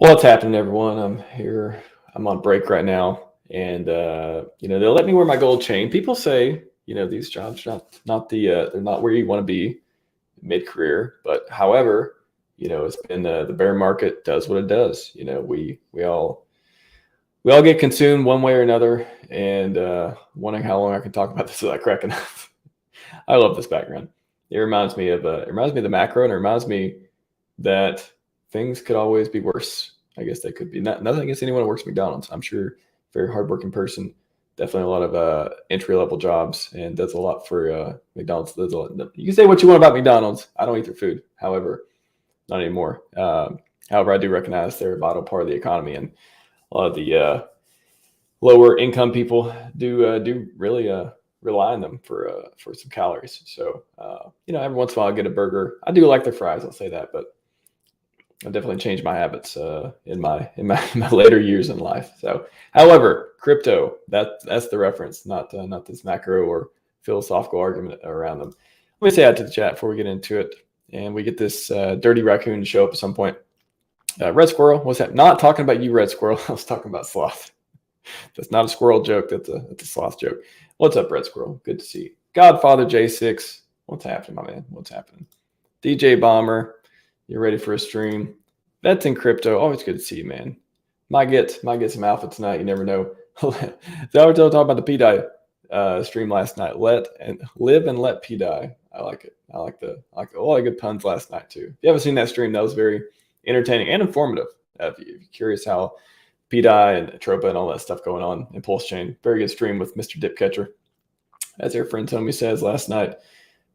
What's happening, everyone? I'm here. I'm on break right now, and they'll let me wear my gold chain. People say, these jobs are they're not where you want to be mid-career. But however, it's been the bear market does what it does. We all get consumed one way or another, and wondering how long I can talk about this without cracking up. I love this background. It reminds me of the macro, and it reminds me that things could always be worse. I guess they could be. Nothing against anyone who works at McDonald's. I'm sure very hardworking person. Definitely a lot of entry level jobs, and does a lot for McDonald's. You can say what you want about McDonald's. I don't eat their food. However, not anymore. However, I do recognize they're a vital part of the economy, and a lot of the lower income people do really rely on them for some calories. So every once in a while I get a burger. I do like their fries. I'll say that, but I've definitely changed my habits in my later years in life. So, however, crypto, that's the reference, not this macro or philosophical argument around them. Let me say that to the chat before we get into it, and we get this dirty raccoon to show up at some point. Red Squirrel, what's that? Not talking about you, Red Squirrel. I was talking about Sloth. That's not a squirrel joke. That's a Sloth joke. What's up, Red Squirrel? Good to see you. Godfather J6, what's happening, my man? What's happening? DJ Bomber, you're ready for a stream. That's in crypto. Always good to see you, man. Might get some alpha tonight. You never know. So I was talking about the P-Die stream last night. Live and let P-Die. I like it. I like a lot of good puns last night too. If you haven't seen that stream, that was very entertaining and informative. If you're curious how P-Die and Tropa and all that stuff going on in PulseChain. Very good stream with Mr. Dipcatcher. As our friend Tommy says last night.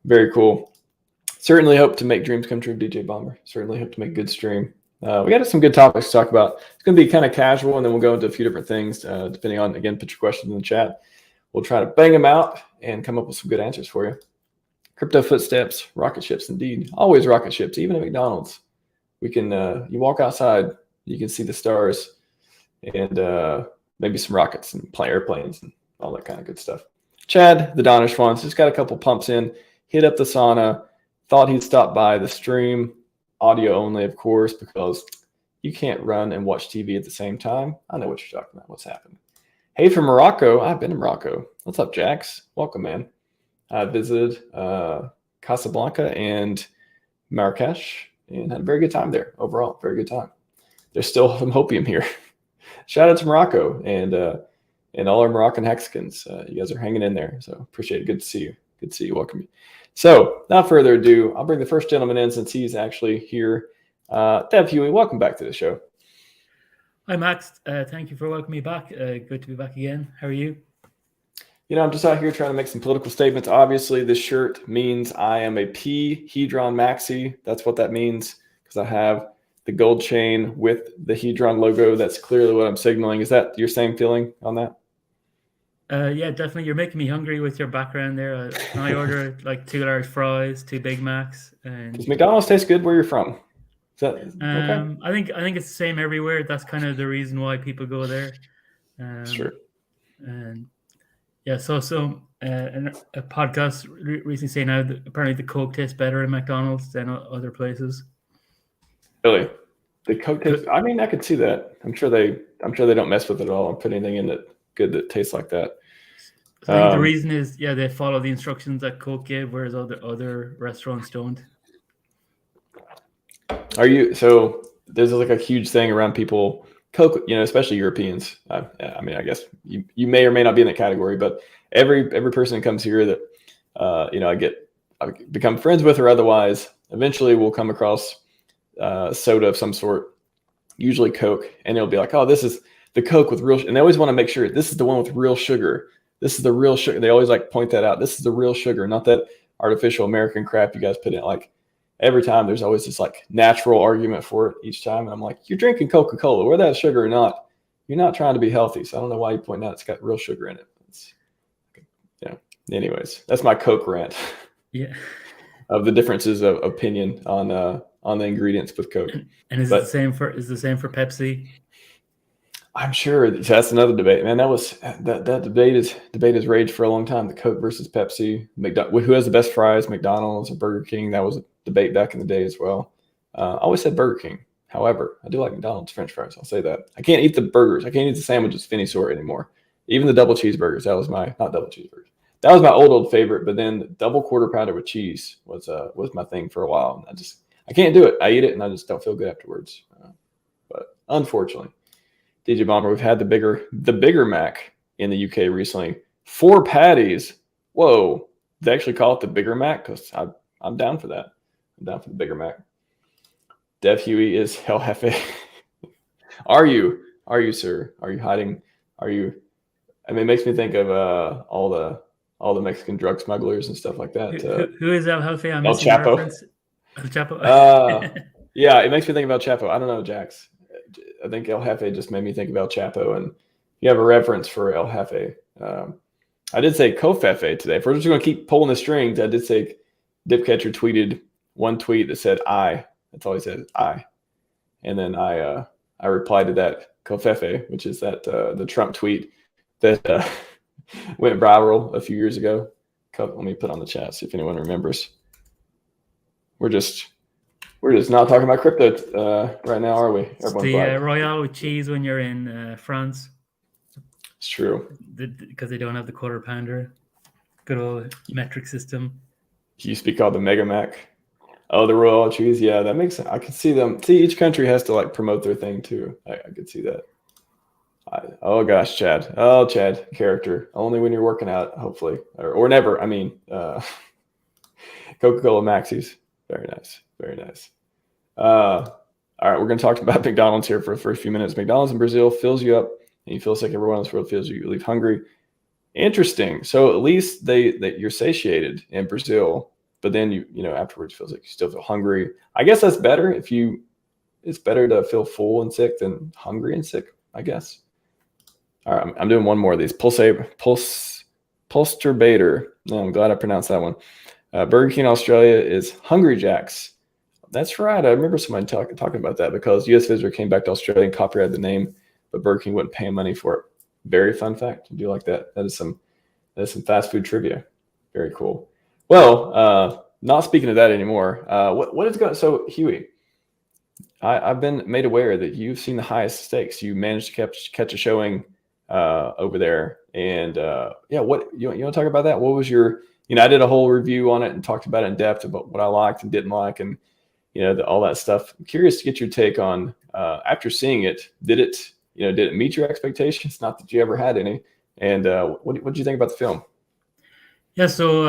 Very cool. Certainly hope to make dreams come true, DJ Bomber. Certainly hope to make a good stream. We got some good topics to talk about. It's going to be kind of casual, and then we'll go into a few different things, depending on, again, put your questions in the chat. We'll try to bang them out and come up with some good answers for you. Crypto footsteps, rocket ships, indeed. Always rocket ships, even at McDonald's. We can, you walk outside, you can see the stars, and maybe some rockets and airplanes and all that kind of good stuff. Chad, the Donish ones, just got a couple pumps in, hit up the sauna, thought he'd stop by the stream. Audio only, of course, because you can't run and watch TV at the same time. I know what you're talking about. What's happening? Hey, from Morocco. I've been to Morocco. What's up, Jax? Welcome, man. I visited Casablanca and Marrakesh and had a very good time there overall. Very good time. There's still some hopium here. Shout out to Morocco and all our Moroccan Hexicans. You guys are hanging in there, so appreciate it. Good to see you. Good to see you. Welcome you. So, without further ado, I'll bring the first gentleman in since he's actually here. Dev Huey, welcome back to the show. Hi, Max. Thank you for welcoming me back. Good to be back again. How are you? I'm just out here trying to make some political statements. Obviously, this shirt means I am a HEDRON Maxi. That's what that means, because I have the gold chain with the HEDRON logo. That's clearly what I'm signaling. Is that your same feeling on that? Yeah, definitely. You're making me hungry with your background there. Can I order like 2 large fries, 2 Big Macs? Does McDonald's taste good where you're from? Is that okay? I think it's the same everywhere. That's kind of the reason why people go there. Sure. And yeah, so a podcast recently saying now that apparently the Coke tastes better in McDonald's than other places. Really? The Coke tastes? I mean, I could see that. I'm sure they don't mess with it at all and put anything in it good that tastes like that. So I think the reason is, they follow the instructions that Coke gave, whereas other restaurants don't. So there's like a huge thing around people, Coke, especially Europeans. I mean, I guess you may or may not be in that category, but every person that comes here that, I become friends with or otherwise, eventually we'll come across soda of some sort, usually Coke, and it'll be like, oh, this is the Coke with real, and they always want to make sure this is the one with real sugar. This is the real sugar. They always like point that out. This is the real sugar, not that artificial American crap you guys put in. Like every time there's always this like natural argument for it each time. And I'm like, you're drinking Coca-Cola, whether that's sugar or not. You're not trying to be healthy. So I don't know why you point out it's got real sugar in it. Anyways, that's my Coke rant. Yeah. Of the differences of opinion on the ingredients with Coke. And is it the same for Pepsi? I'm sure that's another debate, man. That debate has raged for a long time. The Coke versus Pepsi, who has the best fries, McDonald's or Burger King? That was a debate back in the day as well. I always said Burger King. However, I do like McDonald's French fries. I'll say that. I can't eat the burgers. I can't eat the sandwiches of any sort anymore. Even the double cheeseburgers. That was my not double cheeseburgers. That was my old favorite. But then double quarter pounder with cheese was my thing for a while. And I can't do it. I eat it and I just don't feel good afterwards. But unfortunately, DJ Bomber, we've had the bigger Mac in the UK recently. 4 patties. Whoa! They actually call it the bigger Mac because I'm down for that. I'm down for the bigger Mac. Dev Huey is El Jefe. Are you, sir? Are you hiding? Are you? I mean, it makes me think of all the Mexican drug smugglers and stuff like that. Who is El Jefe? I'm El missing Chapo. reference. El Chapo. Yeah, it makes me think about Chapo. I don't know, Jax. I think El Jefe just made me think about Chapo. And you have a reference for El Jefe. I did say Kofefe today. If we're just going to keep pulling the strings, I did say Dipcatcher tweeted one tweet that said I. That's all he said, I. And then I replied to that Kofefe, which is that the Trump tweet that went viral a few years ago. Let me put on the chat, see if anyone remembers. We're just not talking about crypto right now, are we? The Royale with cheese when you're in France. It's true. Because they don't have the quarter pounder. Good old metric system. It used to be called the Mega Mac. Oh, the Royal cheese. Yeah, that makes sense. I can see them. See, each country has to like promote their thing too. I could see that. Oh gosh, Chad. Oh, Chad, character. Only when you're working out, hopefully, or never. I mean, Coca-Cola Maxis. Very nice. Very nice. All right, we're going to talk about McDonald's here for a few minutes. McDonald's in Brazil fills you up, and you feel sick. Everyone else world feels you leave hungry. Interesting. So at least you're satiated in Brazil. But then you afterwards feels like you still feel hungry. I guess that's better it's better to feel full and sick than hungry and sick, I guess. All right, I'm doing one more of these. Pulseturbator. No, I'm glad I pronounced that one. Burger King Australia is Hungry Jacks. That's right. I remember somebody talking about that because U.S. visitor came back to Australia and copyrighted the name, but Burger King wouldn't pay him money for it. Very fun fact. I do like that. That is some fast food trivia. Very cool. Well, not speaking of that anymore. What is going? So Huey, I've been made aware that you've seen the highest stakes. You managed to catch a showing over there, and what you want to talk about that? What was your? I did a whole review on it and talked about it in depth about what I liked and didn't like, and all that stuff. I'm curious to get your take on after seeing it. Did it meet your expectations? Not that you ever had any. And what did you think about the film? Yeah, so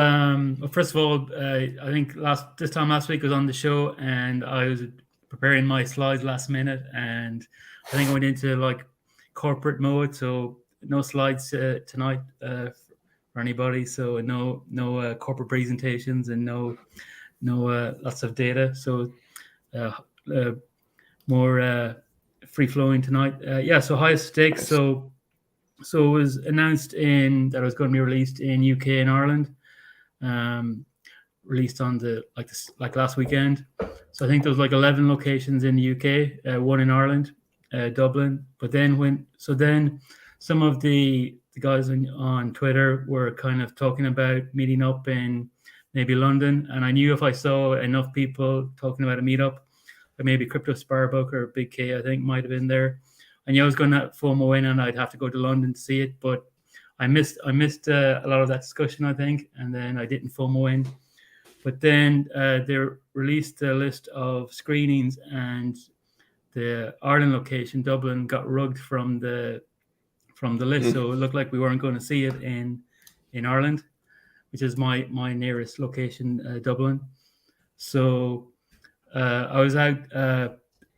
first of all, I think this time last week I was on the show and I was preparing my slides last minute, and I think I went into like corporate mode, so no slides tonight for anybody. So no corporate presentations and no lots of data. So more free flowing tonight. So highest stakes. Nice. So it was announced that it was going to be released in UK and Ireland, released on like last weekend. So I think there was like 11 locations in the UK, one in Ireland, Dublin. But then some of the guys on Twitter were kind of talking about meeting up in maybe London, and I knew if I saw enough people talking about a meetup, or maybe Crypto Book or Big K, I think might have been there. I knew I was going to FOMO in and I'd have to go to London to see it, but I missed a lot of that discussion, I think, and then I didn't FOMO in. But then they released a list of screenings, and the Ireland location, Dublin, got rugged from the list. So it looked like we weren't going to see it in Ireland, which is my nearest location, Dublin. So I was out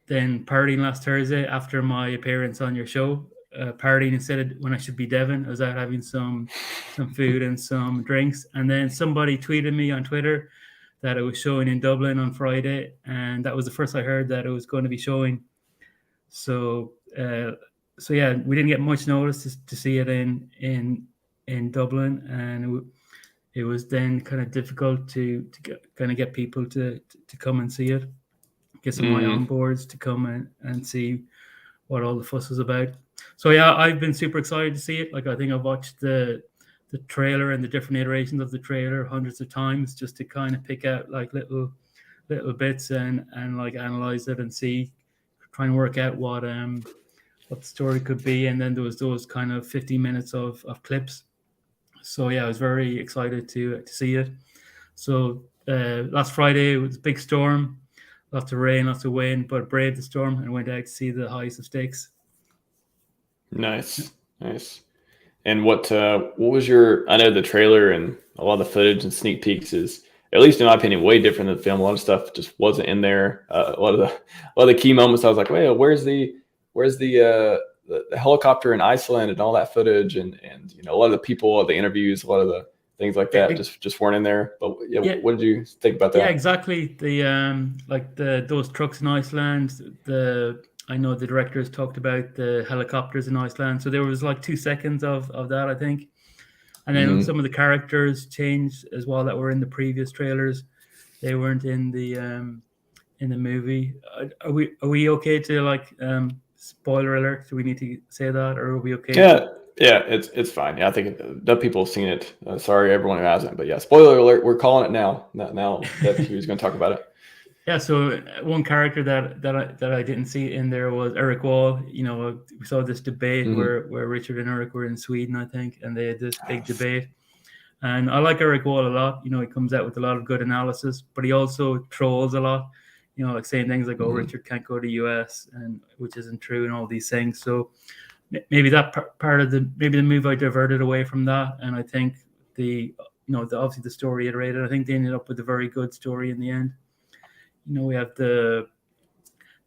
then partying last Thursday after my appearance on your show, partying instead of when I should be Devon. I was out having some food and some drinks, and then somebody tweeted me on Twitter that it was showing in Dublin on Friday, and that was the first I heard that it was going to be showing. So yeah, we didn't get much notice to see it in Dublin, and it was then kind of difficult to get people to come and see it. Get some of my onboards to come and see what all the fuss was about. So yeah, I've been super excited to see it. Like I think I've watched the trailer and the different iterations of the trailer hundreds of times just to kind of pick out like little bits and like analyze it and see try and work out what the story could be. And then there was those kind of 15 minutes of clips. So yeah, I was very excited to see it. So last Friday it was a big storm, lots of rain, lots of wind, but braved the storm and went out to see the highest of stakes. Nice. And what was your? I know the trailer and a lot of the footage and sneak peeks is, at least in my opinion, way different than the film. A lot of stuff just wasn't in there. A lot of the key moments, I was like, wait, where's the helicopter in Iceland and all that footage, and a lot of the people, the interviews, a lot of the things like that just weren't in there. But yeah, what did you think about that? Yeah, exactly. The those trucks in Iceland. I know the directors talked about the helicopters in Iceland. So there was like 2 seconds of that, I think. And then some of the characters changed as well that were in the previous trailers. They weren't in the movie. Are we okay to spoiler alert? Do we need to say that, or are we okay? Yeah, it's fine. Yeah, I think that people have seen it. Sorry, everyone who hasn't, but yeah, spoiler alert. We're calling it now. Now that he was going to talk about it. Yeah, so one character that I didn't see in there was Eric Wall. We saw this debate where Richard and Eric were in Sweden, I think, and they had this big debate. And I like Eric Wall a lot. He comes out with a lot of good analysis, but he also trolls a lot. Like saying things like, "Oh, Richard can't go to US," and which isn't true, and all these things. So maybe that part of the movie I diverted away from that, and I think obviously the story iterated. I think they ended up with a very good story in the end. We have the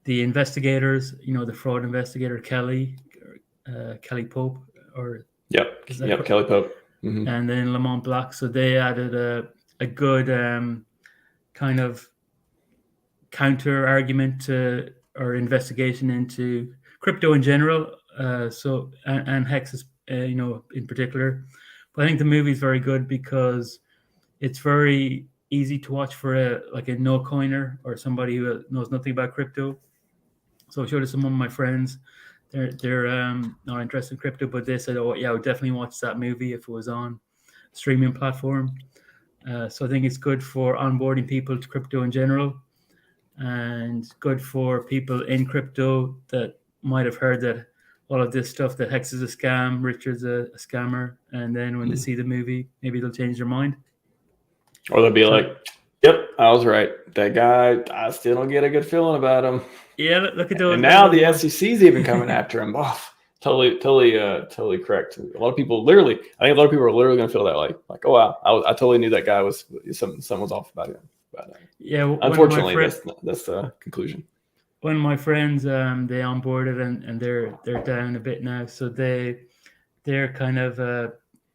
investigators, the fraud investigator Kelly Pope, or Kelly Pope, and then Lamont Black. So they added a good kind of counter argument to or investigation into crypto in general. And HEX in particular. But I think the movie is very good because it's very easy to watch for a no coiner or somebody who knows nothing about crypto. So I showed it to some of my friends. They're not interested in crypto, but they said, "Oh yeah, I would definitely watch that movie if it was on a streaming platform." So I think it's good for onboarding people to crypto in general, and good for people in crypto that might have heard that all of this stuff, that HEX is a scam, Richard's a scammer, and then when they see the movie, maybe they'll change their mind. Or they'll be like, "Yep, I was right. That guy, I still don't get a good feeling about him." Yeah, look at those. And now the SEC's even coming after him. Oh, totally correct. A lot of people I think a lot of people are literally going to feel that like, "Oh wow, I totally knew that guy was something was off about him." But yeah, unfortunately, that's the conclusion. When my friends they onboarded and they're down a bit now, so they're kind of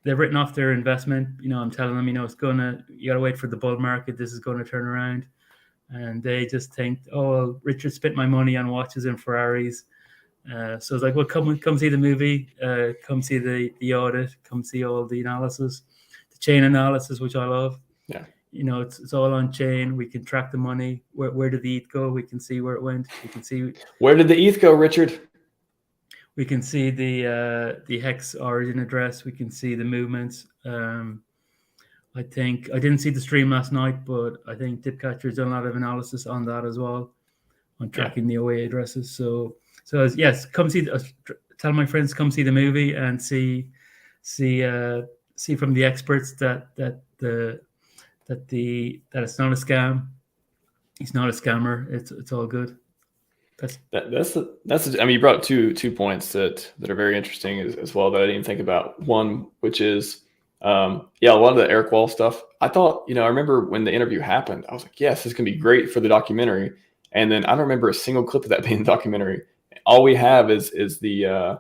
they've written off their investment. I'm telling them, you gotta wait for the bull market. This is going to turn around, and they just think, "Oh, well, Richard spent my money on watches and Ferraris." So it's like, well, come see the movie, come see the audit, come see all the analysis, the chain analysis, which I love. Yeah. It's all on chain. We can track the money. Where did the ETH go? We can see where it went. We can see where did the ETH go, Richard. We can see the HEX origin address. We can see the movements. I think I didn't see the stream last night, but I think Dipcatcher's done a lot of analysis on that as well, on tracking the OA addresses. So yes, come see. Tell my friends come see the movie and see from the experts that it's not a scam. He's not a scammer. It's all good. That's I mean, you brought up two points that are very interesting as well that I didn't think about. One, which is a lot of the Eric Wall stuff. I thought, I remember when the interview happened, I was like, yes, this can be great for the documentary. And then I don't remember a single clip of that being the documentary. All we have is the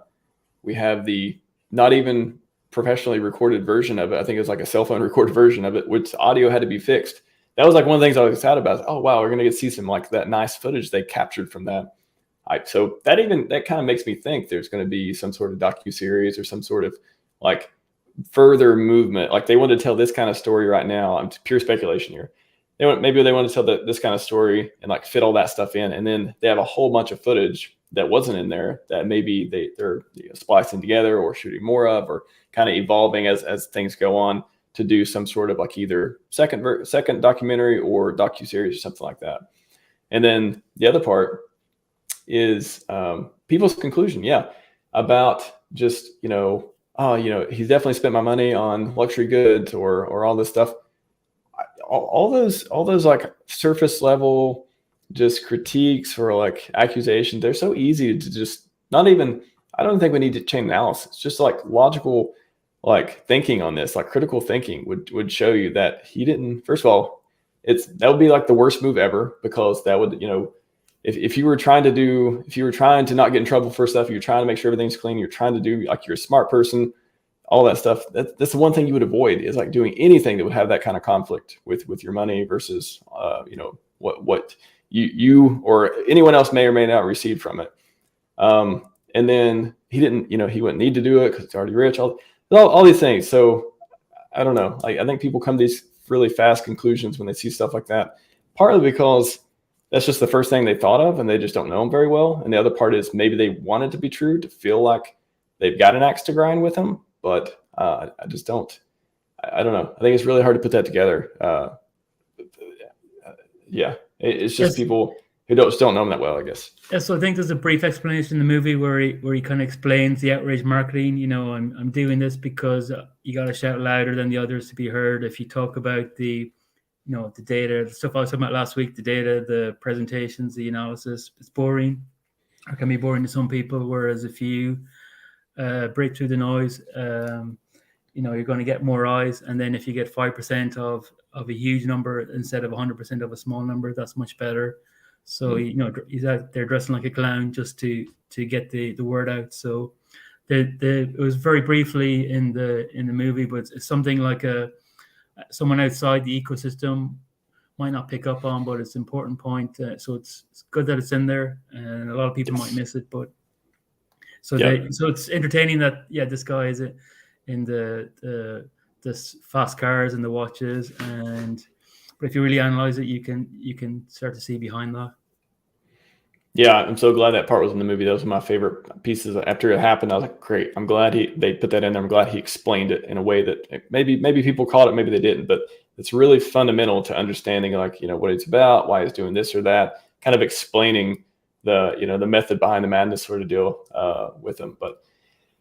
not even professionally recorded version of it. I think it was like a cell phone recorded version of it, which audio had to be fixed. That was like one of the things I was excited about. Oh wow, we're gonna get to see some like that nice footage they captured from that. So that kind of makes me think there's going to be some sort of docuseries or some sort of like further movement. Like they want to tell this kind of story right now. I'm pure speculation here. Maybe they want to tell this kind of story and like fit all that stuff in, and then they have a whole bunch of footage that wasn't in there that maybe they're splicing together or shooting more of, or kind of evolving as things go on to do some sort of like either second documentary or docuseries or something like that. And then the other part is people's conclusion, about just, he's definitely spent my money on luxury goods or all this stuff. All those like surface level just critiques or like accusations, they're so easy to just not even, I don't think we need to chain analysis. Just like logical, like thinking on this, like critical thinking would show you that he didn't, first of all, that would be like the worst move ever, because that would, if you were trying to not get in trouble for stuff, you're trying to make sure everything's clean, you're trying to do, like, you're a smart person, all that stuff, that's the one thing you would avoid, is like doing anything that would have that kind of conflict with your money versus, what you or anyone else may or may not receive from it. And then he didn't, he wouldn't need to do it because it's already rich, all these things. So I don't know. I think people come to these really fast conclusions when they see stuff like that, partly because that's just the first thing they thought of and they just don't know him very well. And the other part is maybe they want it to be true, to feel like they've got an axe to grind with him. But I just don't. I don't know. I think it's really hard to put that together. It's just people who don't know him that well, I guess. Yeah, so I think there's a brief explanation in the movie where he kind of explains the outrage marketing. I'm doing this because you got to shout louder than the others to be heard. If you talk about the data, the stuff I was talking about last week, the data, the presentations, the analysis, it's boring, or can be boring to some people. Whereas if you break through the noise, you're going to get more eyes. And then if you get 5% of a huge number instead of 100% of a small number, that's much better. So he's out there dressing like a clown just to get the word out. So it was very briefly in the movie, but it's something like someone outside the ecosystem might not pick up on, but it's an important point. So it's good that it's in there, and a lot of people might miss it. But so it's entertaining that this guy is in the fast cars and the watches, but if you really analyze it, you can start to see behind that. Yeah, I'm so glad that part was in the movie. Those were my favorite pieces. After it happened, I was like, great. I'm glad they put that in there. I'm glad he explained it in a way that maybe people caught it, maybe they didn't, but it's really fundamental to understanding, like, what it's about, why he's doing this or that, kind of explaining the method behind the madness sort of deal with him. But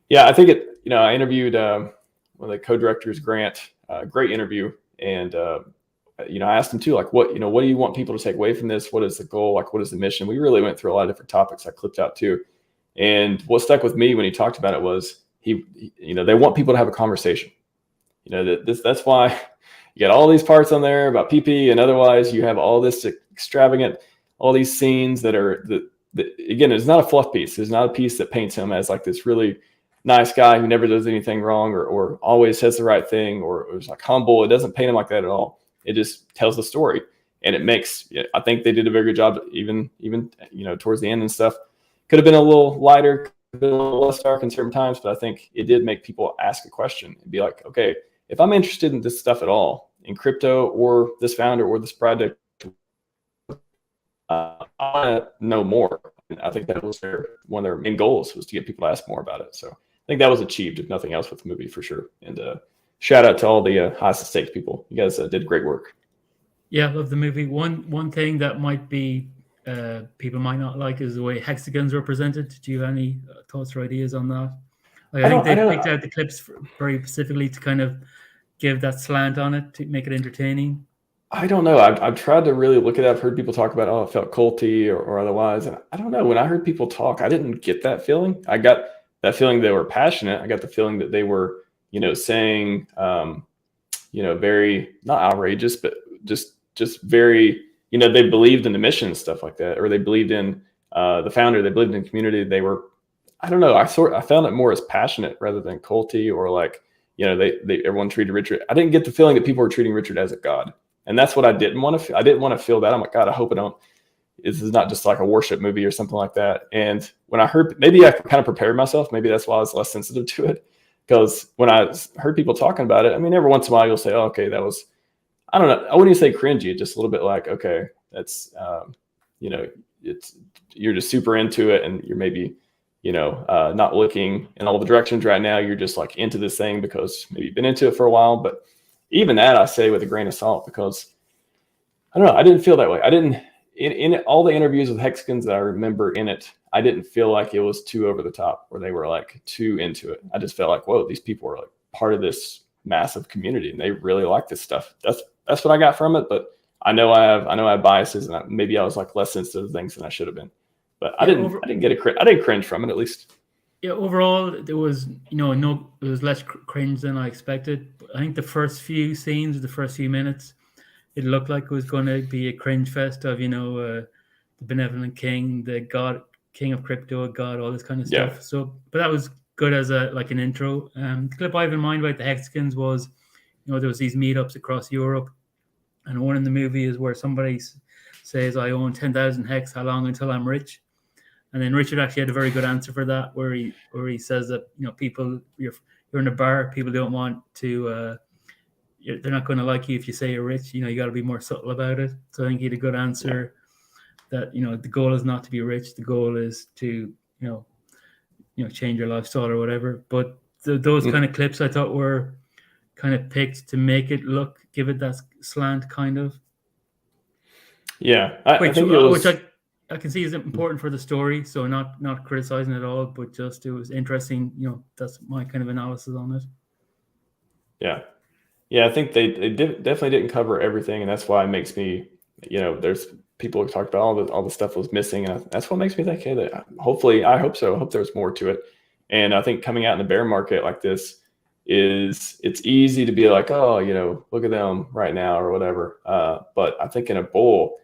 yeah, I think I interviewed one of the co-directors, Grant, great interview. And, I asked him too, like, what do you want people to take away from this? What is the goal? Like, what is the mission? We really went through a lot of different topics I clipped out too. And what stuck with me when he talked about it was they want people to have a conversation. That's why you got all these parts on there about PP, and otherwise you have all this extravagant, all these scenes that are again, it's not a fluff piece. It's not a piece that paints him as like this really nice guy who never does anything wrong or always says the right thing or is like humble. It doesn't paint him like that at all. It just tells the story, and it makes. I think they did a very good job, even towards the end and stuff. Could have been a little lighter, could have been a little less dark in certain times, but I think it did make people ask a question and be like, okay, if I'm interested in this stuff at all, in crypto or this founder or this project, I want to know more. And I think that was one of their main goals, was to get people to ask more about it. So I think that was achieved, if nothing else, with the movie for sure. And shout out to all the highest stakes people. You guys did great work. Yeah, I love the movie. One thing that might be people might not like is the way hexagons are presented. Do you have any thoughts or ideas on that? I think they picked out the clips very specifically to kind of give that slant on it to make it entertaining. I don't know. I've tried to really look at it. I've heard people talk about, it felt culty or otherwise. And I don't know. When I heard people talk, I didn't get that feeling. I got that feeling they were passionate. I got the feeling that they were, saying, very, not outrageous, but just very, they believed in the mission and stuff like that, or they believed in the founder, they believed in community. They were, I don't know. I found it more as passionate rather than culty, or like, everyone treated Richard. I didn't get the feeling that people were treating Richard as a god. And that's what I didn't want to, I didn't want to feel that. I'm like, God, I hope I don't, this is not just like a worship movie or something like that. And when I heard, maybe I kind of prepared myself. Maybe that's why I was less sensitive to it. Because when I heard people talking about it, I mean, every once in a while you'll say, oh, okay, that was, I don't know. I wouldn't even say cringy, just a little bit like, okay, that's, you're just super into it, and you're maybe, not looking in all the directions right now. You're just like into this thing because maybe you've been into it for a while. But even that I say with a grain of salt, because I don't know, I didn't feel that way. I didn't, in all the interviews with hexagons that I remember in it, I didn't feel like it was too over the top where they were like too into it. I just felt like, whoa, these people are like part of this massive community and they really like this stuff. That's what I got from it. But I know I have biases, and maybe I was like less sensitive to things than I should have been. But I didn't cringe from it, at least. Yeah, overall there was it was less cringe than I expected. I think the first few scenes, the first few minutes, it looked like it was going to be a cringe fest of the benevolent king, the god, king of crypto, a god, all this kind of stuff. So, but that was good as an intro. The clip I have in mind about the Hexicans was, there was these meetups across Europe, and one in the movie is where somebody says, "I own 10,000 hex. How long until I'm rich?" And then Richard actually had a very good answer for that, where he says that people, you're in a bar, people don't want to. They're not going to like you if you say you're rich. You got to be more subtle about it. So I think he had a good answer. That the goal is not to be rich. The goal is to change your lifestyle or whatever. But those kind of clips I thought were kind of picked to make it give it that slant kind of. Yeah, I think it was, which I can see is important for the story. So not criticizing it all, but just it was interesting. That's my kind of analysis on it. Yeah, I think they definitely didn't cover everything, and that's why it makes me, there's people who talked about all the stuff was missing, and that's what makes me think, hey, that hopefully, I hope so. I hope there's more to it. And I think coming out in the bear market like this it's easy to be like, oh, look at them right now or whatever. But I think in a bull,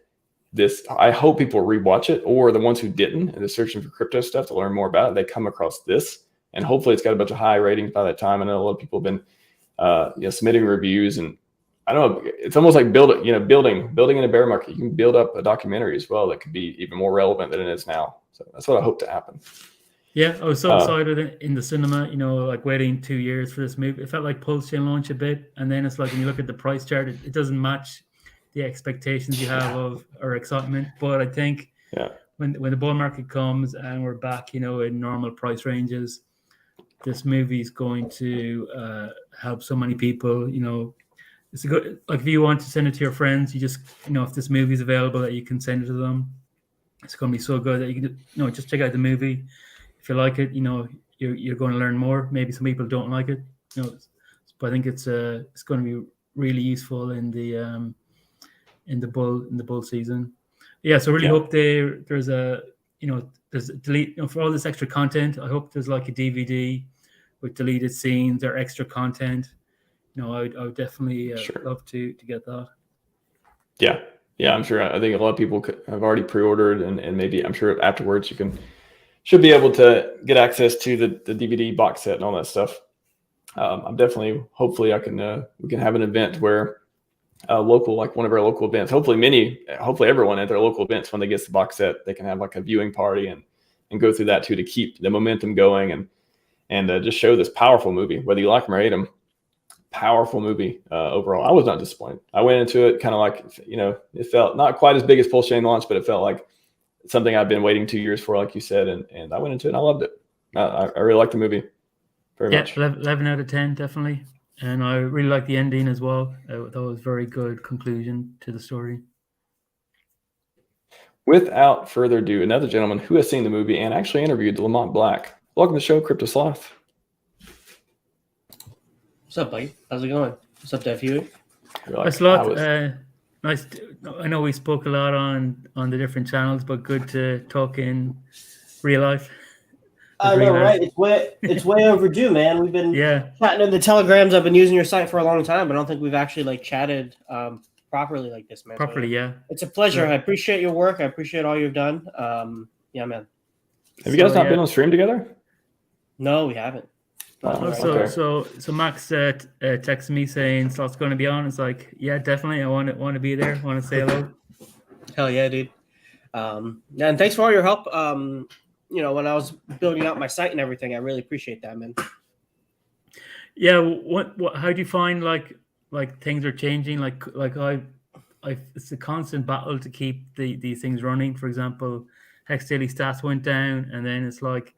I hope people rewatch it, or the ones who didn't and are searching for crypto stuff to learn more about it, they come across this, and hopefully it's got a bunch of high ratings by that time. I know a lot of people have been submitting reviews, and I don't know, it's almost like building in a bear market. You can build up a documentary as well that could be even more relevant than it is now. So that's what I hope to happen. Yeah, I was so excited in the cinema, like waiting 2 years for this movie. It felt like PulseChain launch a bit, and then it's like when you look at the price chart, it doesn't match the expectations you have of or excitement. But I think when the bull market comes and we're back, in normal price ranges, this movie is going to help so many people. It's a good, like, if you want to send it to your friends, you just, if this movie is available, that you can send it to them. It's going to be so good that you can, just check out the movie. If you like it, you're going to learn more. Maybe some people don't like it, but I think it's going to be really useful in the bull season. Yeah, so really hope there's delete for all this extra content. I hope there's like a DVD with deleted scenes or extra content. I would definitely love to get that. Yeah, I'm sure. I think a lot of people have already pre-ordered, and maybe I'm sure afterwards you should be able to get access to the DVD box set and all that stuff. I'm definitely, hopefully we can have an event where local, like one of our local events, hopefully everyone at their local events, when they get the box set, they can have like a viewing party and go through that too, to keep the momentum going and just show this powerful movie, whether you like them or hate them. Powerful movie overall. I was not disappointed. I went into it kind of like, it felt not quite as big as PulseChain launch, but it felt like something I've been waiting 2 years for, like you said, and I went into it and I loved it. I really liked the movie very much. 11 out of 10, definitely. And I really like the ending as well. That was a very good conclusion to the story. Without further ado, another gentleman who has seen the movie and actually interviewed Lamont Black. Welcome to the show, Crypto Sloth. What's up, buddy? How's it going? What's up, Def Huey? Nice lot. Nice. I know we spoke a lot on the different channels, but good to talk in real life. I know, right? It's way overdue, man. We've been chatting in the telegrams. I've been using your site for a long time, but I don't think we've actually chatted properly like this, man. Properly, so, it's a pleasure. I appreciate your work. I appreciate all you've done. Man. Have you guys not been on stream together? No, we haven't. So Max texted me saying Sloth's going to be on. It's like, yeah, definitely. I want to be there. Want to say hello. Hell yeah, dude. And thanks for all your help. When I was building out my site and everything, I really appreciate that, man. Yeah. What how do you find like things are changing? Like it's a constant battle to keep these things running. For example, Hex Daily Stats went down, and then it's like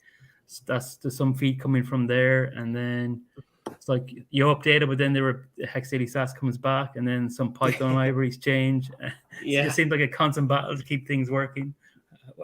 there's some feed coming from there, and then it's like you update it, but then Hex Daily Stats comes back, and then some Python libraries change. Yeah, it seems like a constant battle to keep things working.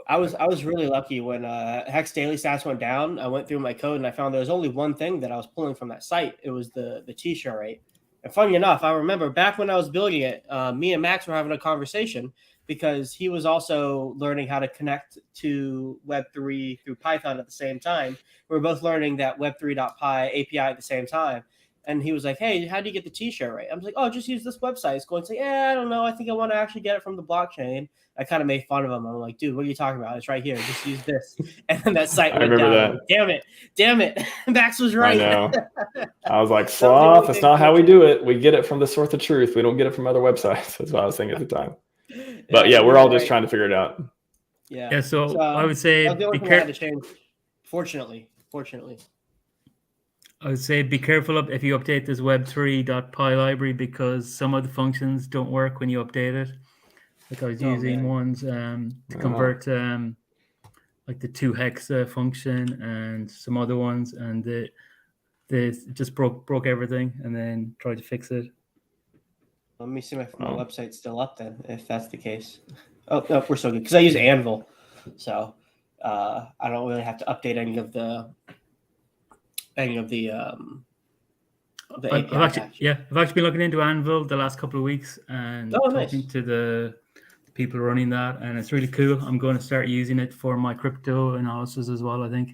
I was really lucky when Hex daily stats went down. I went through my code and I found there was only one thing that I was pulling from that site. It was the t-shirt rate. And funny enough, I remember back when I was building it, me and Max were having a conversation because he was also learning how to connect to Web3 through Python at the same time. We were both learning that Web3.py API at the same time. And he was like, hey, how do you get the t-shirt rate? I was like, oh, just use this website. It's going to say, yeah, I don't know. I think I want to actually get it from the blockchain. I kind of made fun of him. I'm like, dude, what are you talking about? It's right here. Just use this. And then that site went down. That. Like, damn it. Max was right. I know. I was like, sloth, that's not how we do it. We get it from the source of truth. We don't get it from other websites. That's what I was thinking at the time. But yeah, we're all just trying to figure it out. Yeah. So I would say be careful. Fortunately. I would say be careful if you update this web3.py library because some of the functions don't work when you update it. Like I was using ones to convert like the 2HEX function and some other ones, and they just broke everything, and then tried to fix it. Let me see if my website's still up then, if that's the case. Oh, no, we're still good because I use Anvil, so I don't really have to update any of the I've actually been looking into Anvil the last couple of weeks and talking to the people running that, and it's really cool. I'm going to start using it for my crypto analysis as well, I think.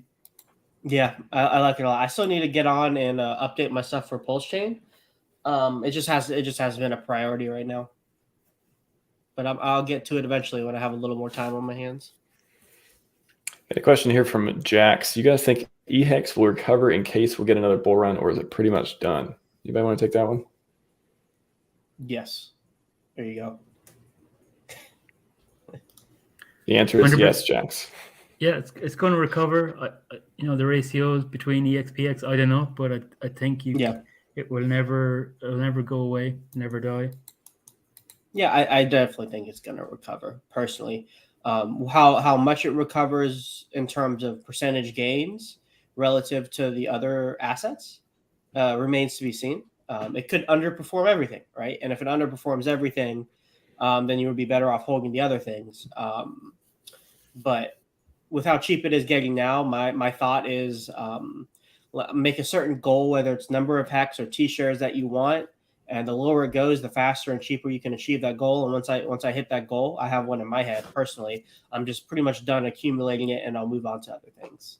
Yeah, I like it a lot. I still need to get on and update my stuff for PulseChain. It just hasn't been a priority right now, but I'll get to it eventually when I have a little more time on my hands. A question here from Jax. You guys think HEX will recover in case we'll get another bull run, or is it pretty much done? Anybody want to take that one? Yes. There you go. The answer is 100%. Yes, Jax. Yeah, it's going to recover. The ratios between EX, PX, I don't know, but I think it will never go away, never die. Yeah, I definitely think it's going to recover personally. How much it recovers in terms of percentage gains relative to the other assets remains to be seen. It could underperform everything, right? And if it underperforms everything, then you would be better off holding the other things. But with how cheap it is getting now, my thought is make a certain goal, whether it's number of HEX or T-shares that you want. And the lower it goes, the faster and cheaper you can achieve that goal. And once I hit that goal, I have one in my head personally. I'm just pretty much done accumulating it, and I'll move on to other things.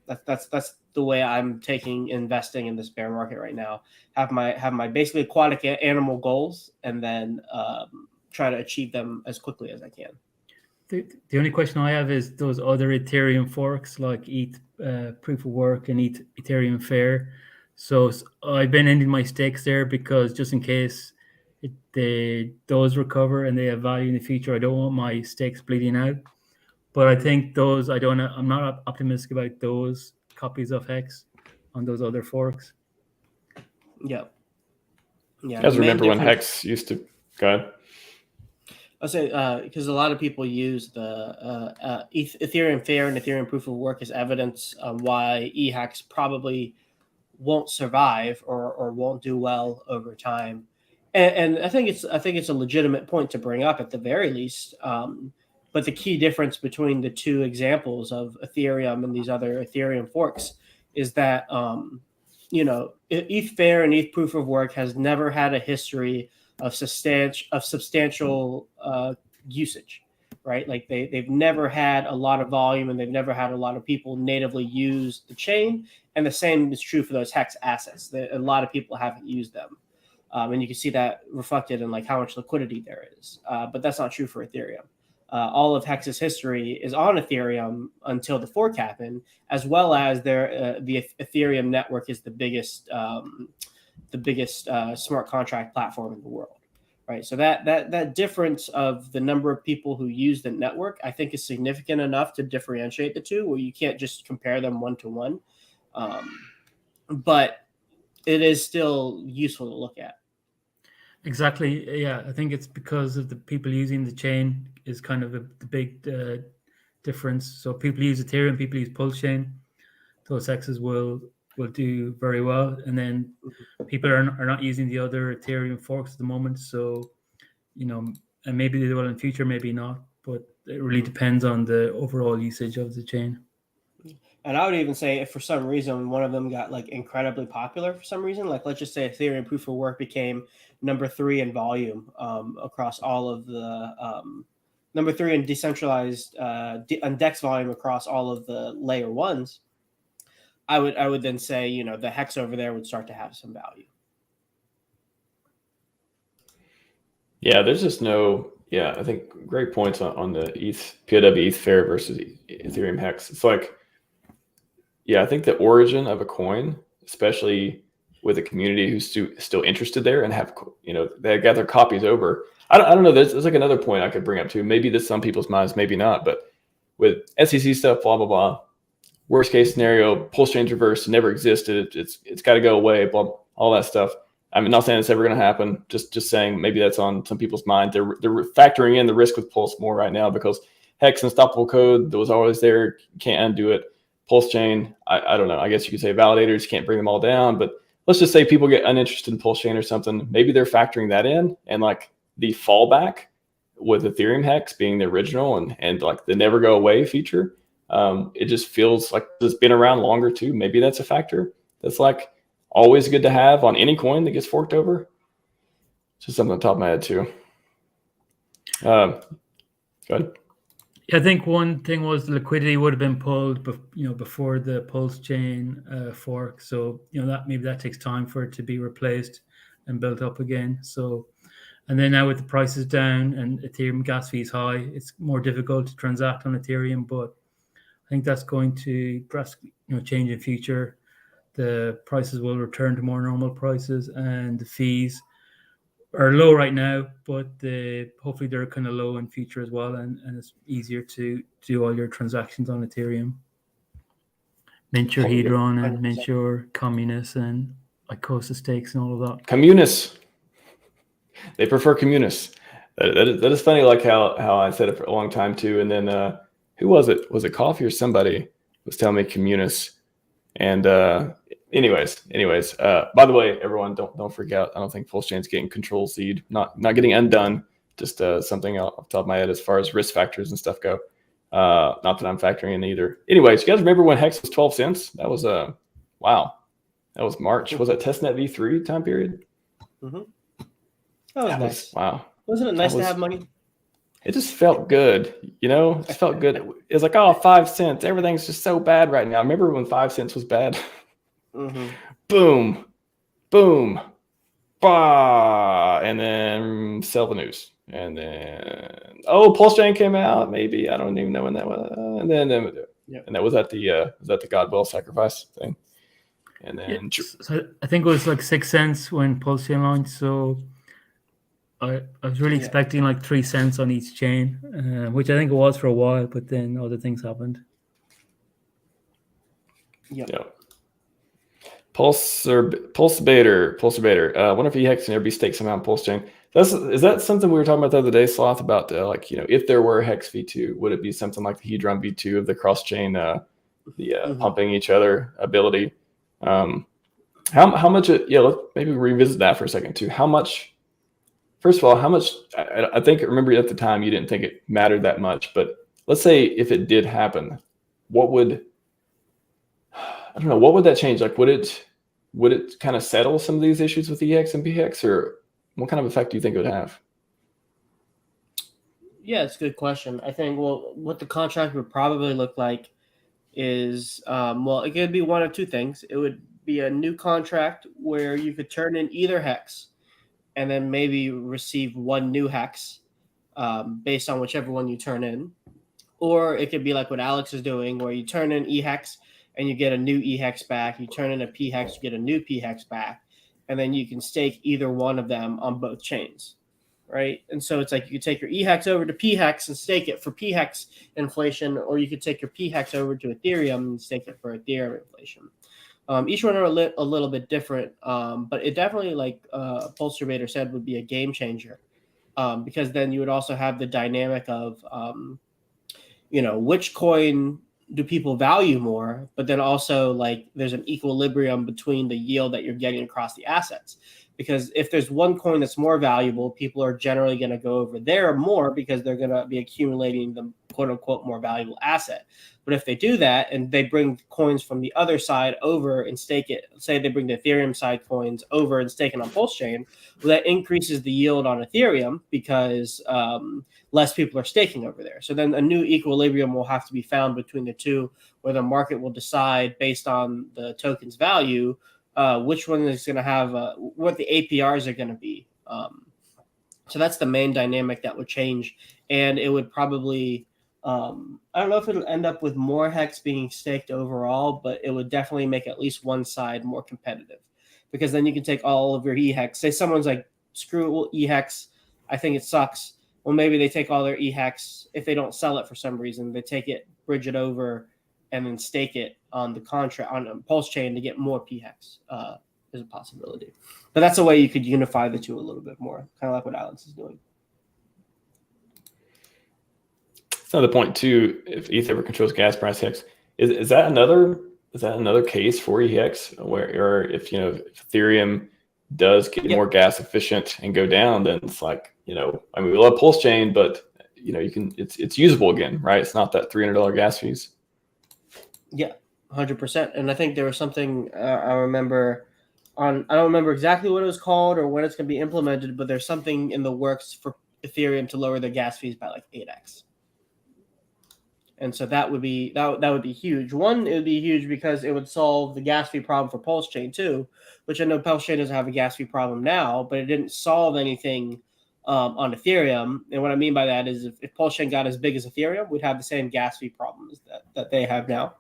That's the way I'm investing in this bear market right now. Have my basically aquatic animal goals, and then try to achieve them as quickly as I can. The only question I have is those other Ethereum forks like ETH Proof of Work and ETH Ethereum Fair. So I've been ending my stakes there because just in case those recover and they have value in the future, I don't want my stakes bleeding out. But I think I'm not optimistic about those copies of HEX on those other forks. Yeah. You guys remember when HEX used to go ahead? I'll say because a lot of people use the Ethereum Fair and Ethereum Proof of Work as evidence on why HEX probably won't survive or won't do well over time, and I think it's a legitimate point to bring up at the very least. But the key difference between the two examples of Ethereum and these other Ethereum forks is that ETH Fair and ETH Proof of Work has never had a history of substantial usage, right? Like they've never had a lot of volume, and they've never had a lot of people natively use the chain. And the same is true for those HEX assets. A lot of people haven't used them. And you can see that reflected in like how much liquidity there is. But that's not true for Ethereum. All of HEX's history is on Ethereum until the fork happened, as well as the Ethereum network is the biggest smart contract platform in the world, right? So that difference of the number of people who use the network, I think, is significant enough to differentiate the two, where you can't just compare them one to one. But it is still useful to look at. Exactly. Yeah, I think it's because of the people using the chain is kind of the big difference. So people use Ethereum, people use PulseChain. Those HEXs will do very well, and then people are not using the other Ethereum forks at the moment. So, and maybe they will in the future, maybe not. But it really depends on the overall usage of the chain. And I would even say if for some reason one of them got like incredibly popular for some reason, like let's just say Ethereum proof of work became number 3 in volume across all of the number 3 in decentralized on DEX volume across all of the layer ones, I would then say, you know, the HEX over there would start to have some value. Yeah, there's just no. Yeah, I think great points on the POW ETH fair versus Ethereum HEX. It's like, yeah, I think the origin of a coin, especially with a community who's still interested there and have, you know, they got their copies over. I don't know. There's like another point I could bring up too. Maybe this some people's minds, maybe not. But with SEC stuff, blah blah blah. Worst case scenario, PulseChain's reverse never existed. It's got to go away. Blah, all that stuff. I'm not saying it's ever going to happen. Just saying maybe that's on some people's mind. They're factoring in the risk with Pulse more right now because HEX unstoppable code that was always there, can't undo it. PulseChain, I don't know. I guess you could say validators can't bring them all down, but let's just say people get uninterested in PulseChain or something. Maybe they're factoring that in, and like the fallback with Ethereum HEX being the original and like the never go away feature. It just feels like it's been around longer too. Maybe that's a factor. That's like always good to have on any coin that gets forked over. Just something on the top of my head too. Go ahead. I think one thing was the liquidity would have been pulled, before the PulseChain fork. So that maybe that takes time for it to be replaced and built up again. So, and then now with the prices down and Ethereum gas fees high, it's more difficult to transact on Ethereum. But I think that's going to drastically, change in future. The prices will return to more normal prices, and the fees are low right now, but hopefully they're kind of low in future as well, and it's easier to do all your transactions on Ethereum. Mint your HEDRON and mint your Communis and Icosa stakes and all of that. Communis. They prefer Communis. That is funny, like how I said it for a long time too. And then who was it? Was it Coffee or somebody was telling me Communis? And anyways, by the way, everyone, don't freak out. I don't think PulseChain's getting control seed, not getting undone. Just something off the top of my head as far as risk factors and stuff go. Not that I'm factoring in either. Anyways, you guys remember when HEX was 12 cents? That was wow. That was March. Was that testnet V3 time period? Mm-hmm. That was nice. Wow. Wasn't it nice to have money? It just felt good, It felt good. It was like, 5 cents. Everything's just so bad right now. Remember when 5 cents was bad? Mm-hmm. Boom, boom, bah, and then sell the news. And then, PulseChain came out. Maybe I don't even know when that was. And then and that was at the Godwell sacrifice thing. And then so I think it was like 6 cents when PulseChain launched. So I was really expecting like 3 cents on each chain, which I think it was for a while, but then other things happened. Yep. PulseBaiter. Wonder if HEX can ever be staked somehow on PulseChain. Is that something we were talking about the other day, Sloth, about if there were HEX V2, would it be something like the HEDRON V2 of the cross-chain, pumping each other ability? How much? Let's maybe revisit that for a second too. How much? First of all, how much? I think remember at the time you didn't think it mattered that much, but let's say if it did happen, what would that change? Like, would it kind of settle some of these issues with EX and PHUX, or what kind of effect do you think it would have? Yeah, it's a good question. I think, what the contract would probably look like is, it could be one of two things. It would be a new contract where you could turn in either HEX and then maybe receive one new HEX based on whichever one you turn in. Or it could be like what Alex is doing, where you turn in EHEX and you get a new EHEX back. You turn in a PHEX, you get a new PHEX back. And then you can stake either one of them on both chains, right? And so it's like you could take your EHEX over to PHEX and stake it for PHEX inflation, or you could take your PHEX over to Ethereum and stake it for Ethereum inflation. Each one are a little bit different, but it definitely, like PulseChain said, would be a game changer because then you would also have the dynamic of, which coin do people value more, but then also like there's an equilibrium between the yield that you're getting across the assets. because if there's one coin that's more valuable, people are generally going to go over there more because they're going to be accumulating the quote unquote more valuable asset. But if they do that and they bring coins from the other side over and stake it, say they bring the Ethereum side coins over and stake it on PulseChain, well, that increases the yield on Ethereum because less people are staking over there. So then a new equilibrium will have to be found between the two, where the market will decide based on the token's value which one is going to have what the APRs are going to be. So that's the main dynamic that would change, and it would probably I don't know if it'll end up with more HEX being staked overall, but it would definitely make at least one side more competitive, because then you can take all of your EHEX. Say someone's like, screw EHEX, I think it sucks. Well, maybe they take all their EHEX. If they don't sell it for some reason, they take it, bridge it over, and then stake it on the contract on PulseChain to get more PHEX. Is a possibility. But that's a way you could unify the two a little bit more, kind of like what Alex is doing. That's another point too. If ETH ever controls gas price HEX, is that another case for EHEX, where, or if if Ethereum does get more gas efficient and go down, then it's like, I mean, we love PulseChain, but it's usable again, right? It's not that $300 gas fees. Yeah, 100%. And I think there was something I remember I don't remember exactly what it was called or when it's going to be implemented, but there's something in the works for Ethereum to lower their gas fees by like 8x. And so that would be huge. One, it would be huge because it would solve the gas fee problem for PulseChain too, which I know PulseChain doesn't have a gas fee problem now, but it didn't solve anything on Ethereum. And what I mean by that is if PulseChain got as big as Ethereum, we'd have the same gas fee problems that they have now.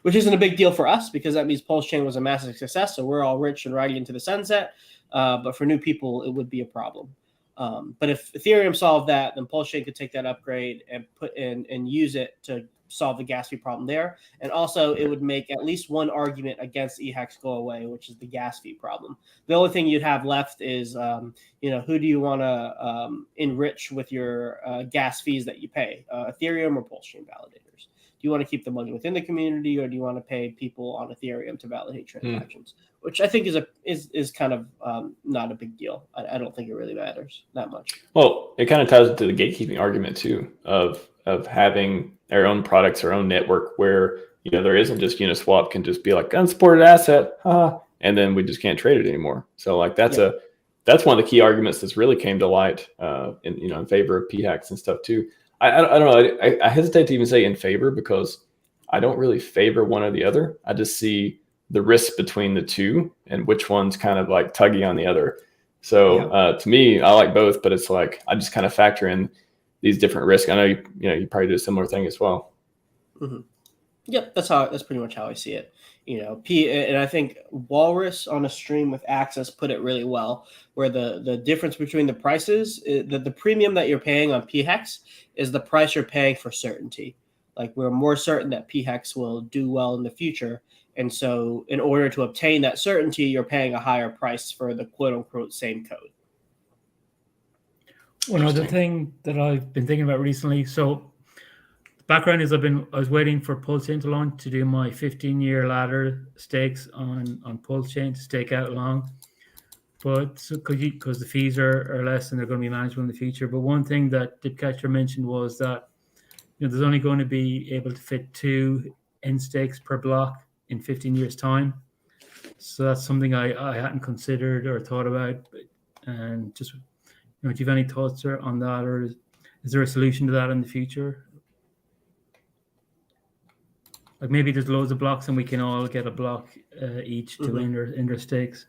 Which isn't a big deal for us because that means PulseChain was a massive success, so we're all rich and riding into the sunset. But for new people, it would be a problem. But if Ethereum solved that, then PulseChain could take that upgrade and put in and use it to solve the gas fee problem there. And also, it would make at least one argument against EHEX go away, which is the gas fee problem. The only thing you'd have left is, who do you want to enrich with your gas fees that you pay, Ethereum or PulseChain validators? Do you want to keep the money within the community, or do you want to pay people on Ethereum to validate transactions? Which I think is kind of not a big deal. I don't think it really matters that much. Well, it kind of ties into the gatekeeping argument too of having our own products, our own network, where there isn't just Uniswap can just be like unsupported asset, and then we just can't trade it anymore. So like that's one of the key arguments that's really came to light in favor of PHUX and stuff too. I don't know. I hesitate to even say in favor because I don't really favor one or the other. I just see the risks between the two and which one's kind of like tuggy on the other. So to me, I like both, but it's like I just kind of factor in these different risks. I know you probably do a similar thing as well. Mm-hmm. Yep, that's pretty much how I see it. And I think Walrus on a stream with Access put it really well, where the difference between the prices, the premium that you're paying on PHEX is the price you're paying for certainty. Like we're more certain that PHEX will do well in the future. And so in order to obtain that certainty, you're paying a higher price for the quote unquote same code. One other thing that I've been thinking about recently, so the background is I was waiting for PulseChain to launch to do my 15-year ladder stakes on PulseChain to stake out long. But because the fees are less and they're going to be manageable in the future. But one thing that Dipcatcher mentioned was that there's only going to be able to fit 2 end stakes per block in 15 years time. So that's something I hadn't considered or thought about. And just, do you have any thoughts on that, or is there a solution to that in the future? Like maybe there's loads of blocks and we can all get a block each to end their stakes.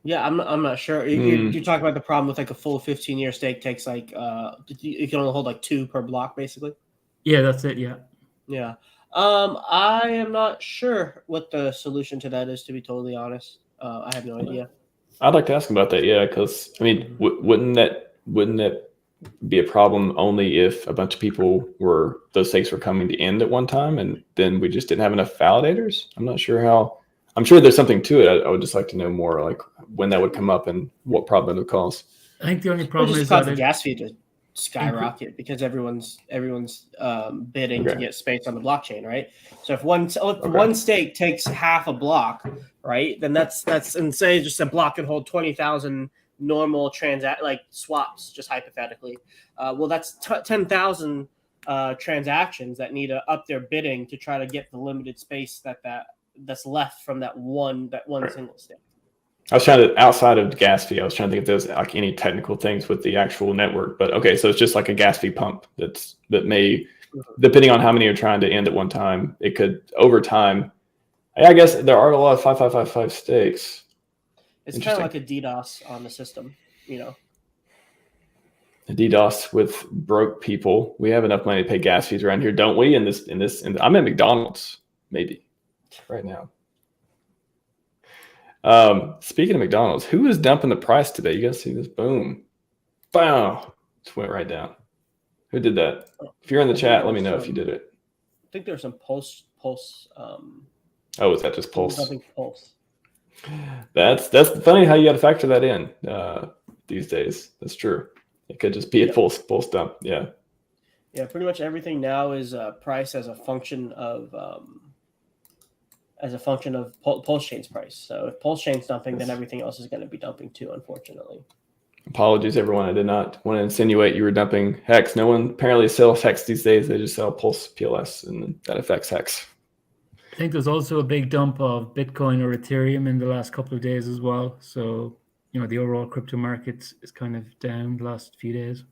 Yeah, I'm not sure. You talk about the problem with like a full 15-year stake takes like you can only hold like 2 per block basically. Yeah, that's it. Yeah. Yeah. I am not sure what the solution to that is, to be totally honest. I have no idea. I'd like to ask about that. Yeah, because I mean, wouldn't that be a problem only if a bunch of people those stakes were coming to end at one time, and then we just didn't have enough validators? I'm not sure how. I'm sure there's something to it. I would just like to know more, like when that would come up and what problem it would cause. I think the only problem is that the gas fee to skyrocket because everyone's bidding to get space on the blockchain, right? So if one stake takes half a block, right? Then that's and say just a block can hold 20,000 normal swaps, just hypothetically. Well, that's 10,000 transactions that need to up their bidding to try to get the limited space that's left from that one Right. single stake. I was trying to, outside of gas fee, I was trying to think if there's like any technical things with the actual network. But okay, so it's just like a gas fee pump that may, depending on how many are trying to end at one time, it could over time. I guess there are a lot of 5555 stakes. It's kind of like a DDoS on the system, you know. A DDoS with broke people. We have enough money to pay gas fees around here, don't we? I'm at McDonald's, maybe right now. Speaking of McDonald's, who is dumping the price today? You guys see this? Boom. Bow. Just went right down. Who did that? If you're in the chat, let me know if you did it. I think there's some Pulse. Oh, is that just Pulse? Dumping Pulse. That's funny how you got to factor that in these days. That's true. It could just be a Pulse dump. Yeah. Yeah, pretty much everything now is priced as a function of PulseChain's price. So if PulseChain's dumping, then everything else is going to be dumping too, unfortunately. Apologies, everyone. I did not want to insinuate you were dumping HEX. No one apparently sells HEX these days. They just sell Pulse PLS, and that affects HEX. I think there's also a big dump of Bitcoin or Ethereum in the last couple of days as well. So, the overall crypto market is kind of down the last few days.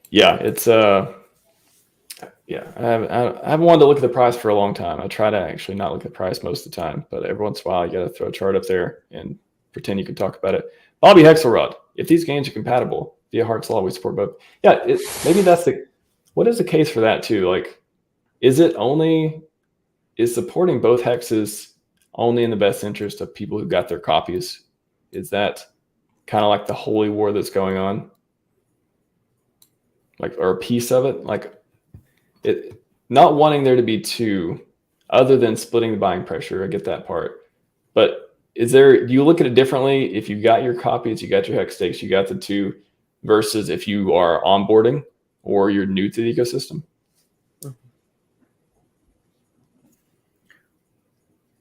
Yeah, it's I haven't wanted to look at the price for a long time. I try to actually not look at the price most of the time, but every once in a while you got to throw a chart up there and pretend you can talk about it. Bobby Hexelrod, if these gains are compatible via Hart's Law, we support both. Yeah, maybe what is the case for that too? Like, is supporting both hexes only in the best interest of people who got their copies? Is that kind of like the holy war that's going on? Like, or a piece of it? Like, it not wanting there to be two, other than splitting the buying pressure. I get that part. But do you look at it differently if you got your copies, you got your hex stakes, you got the two, versus if you are onboarding or you're new to the ecosystem?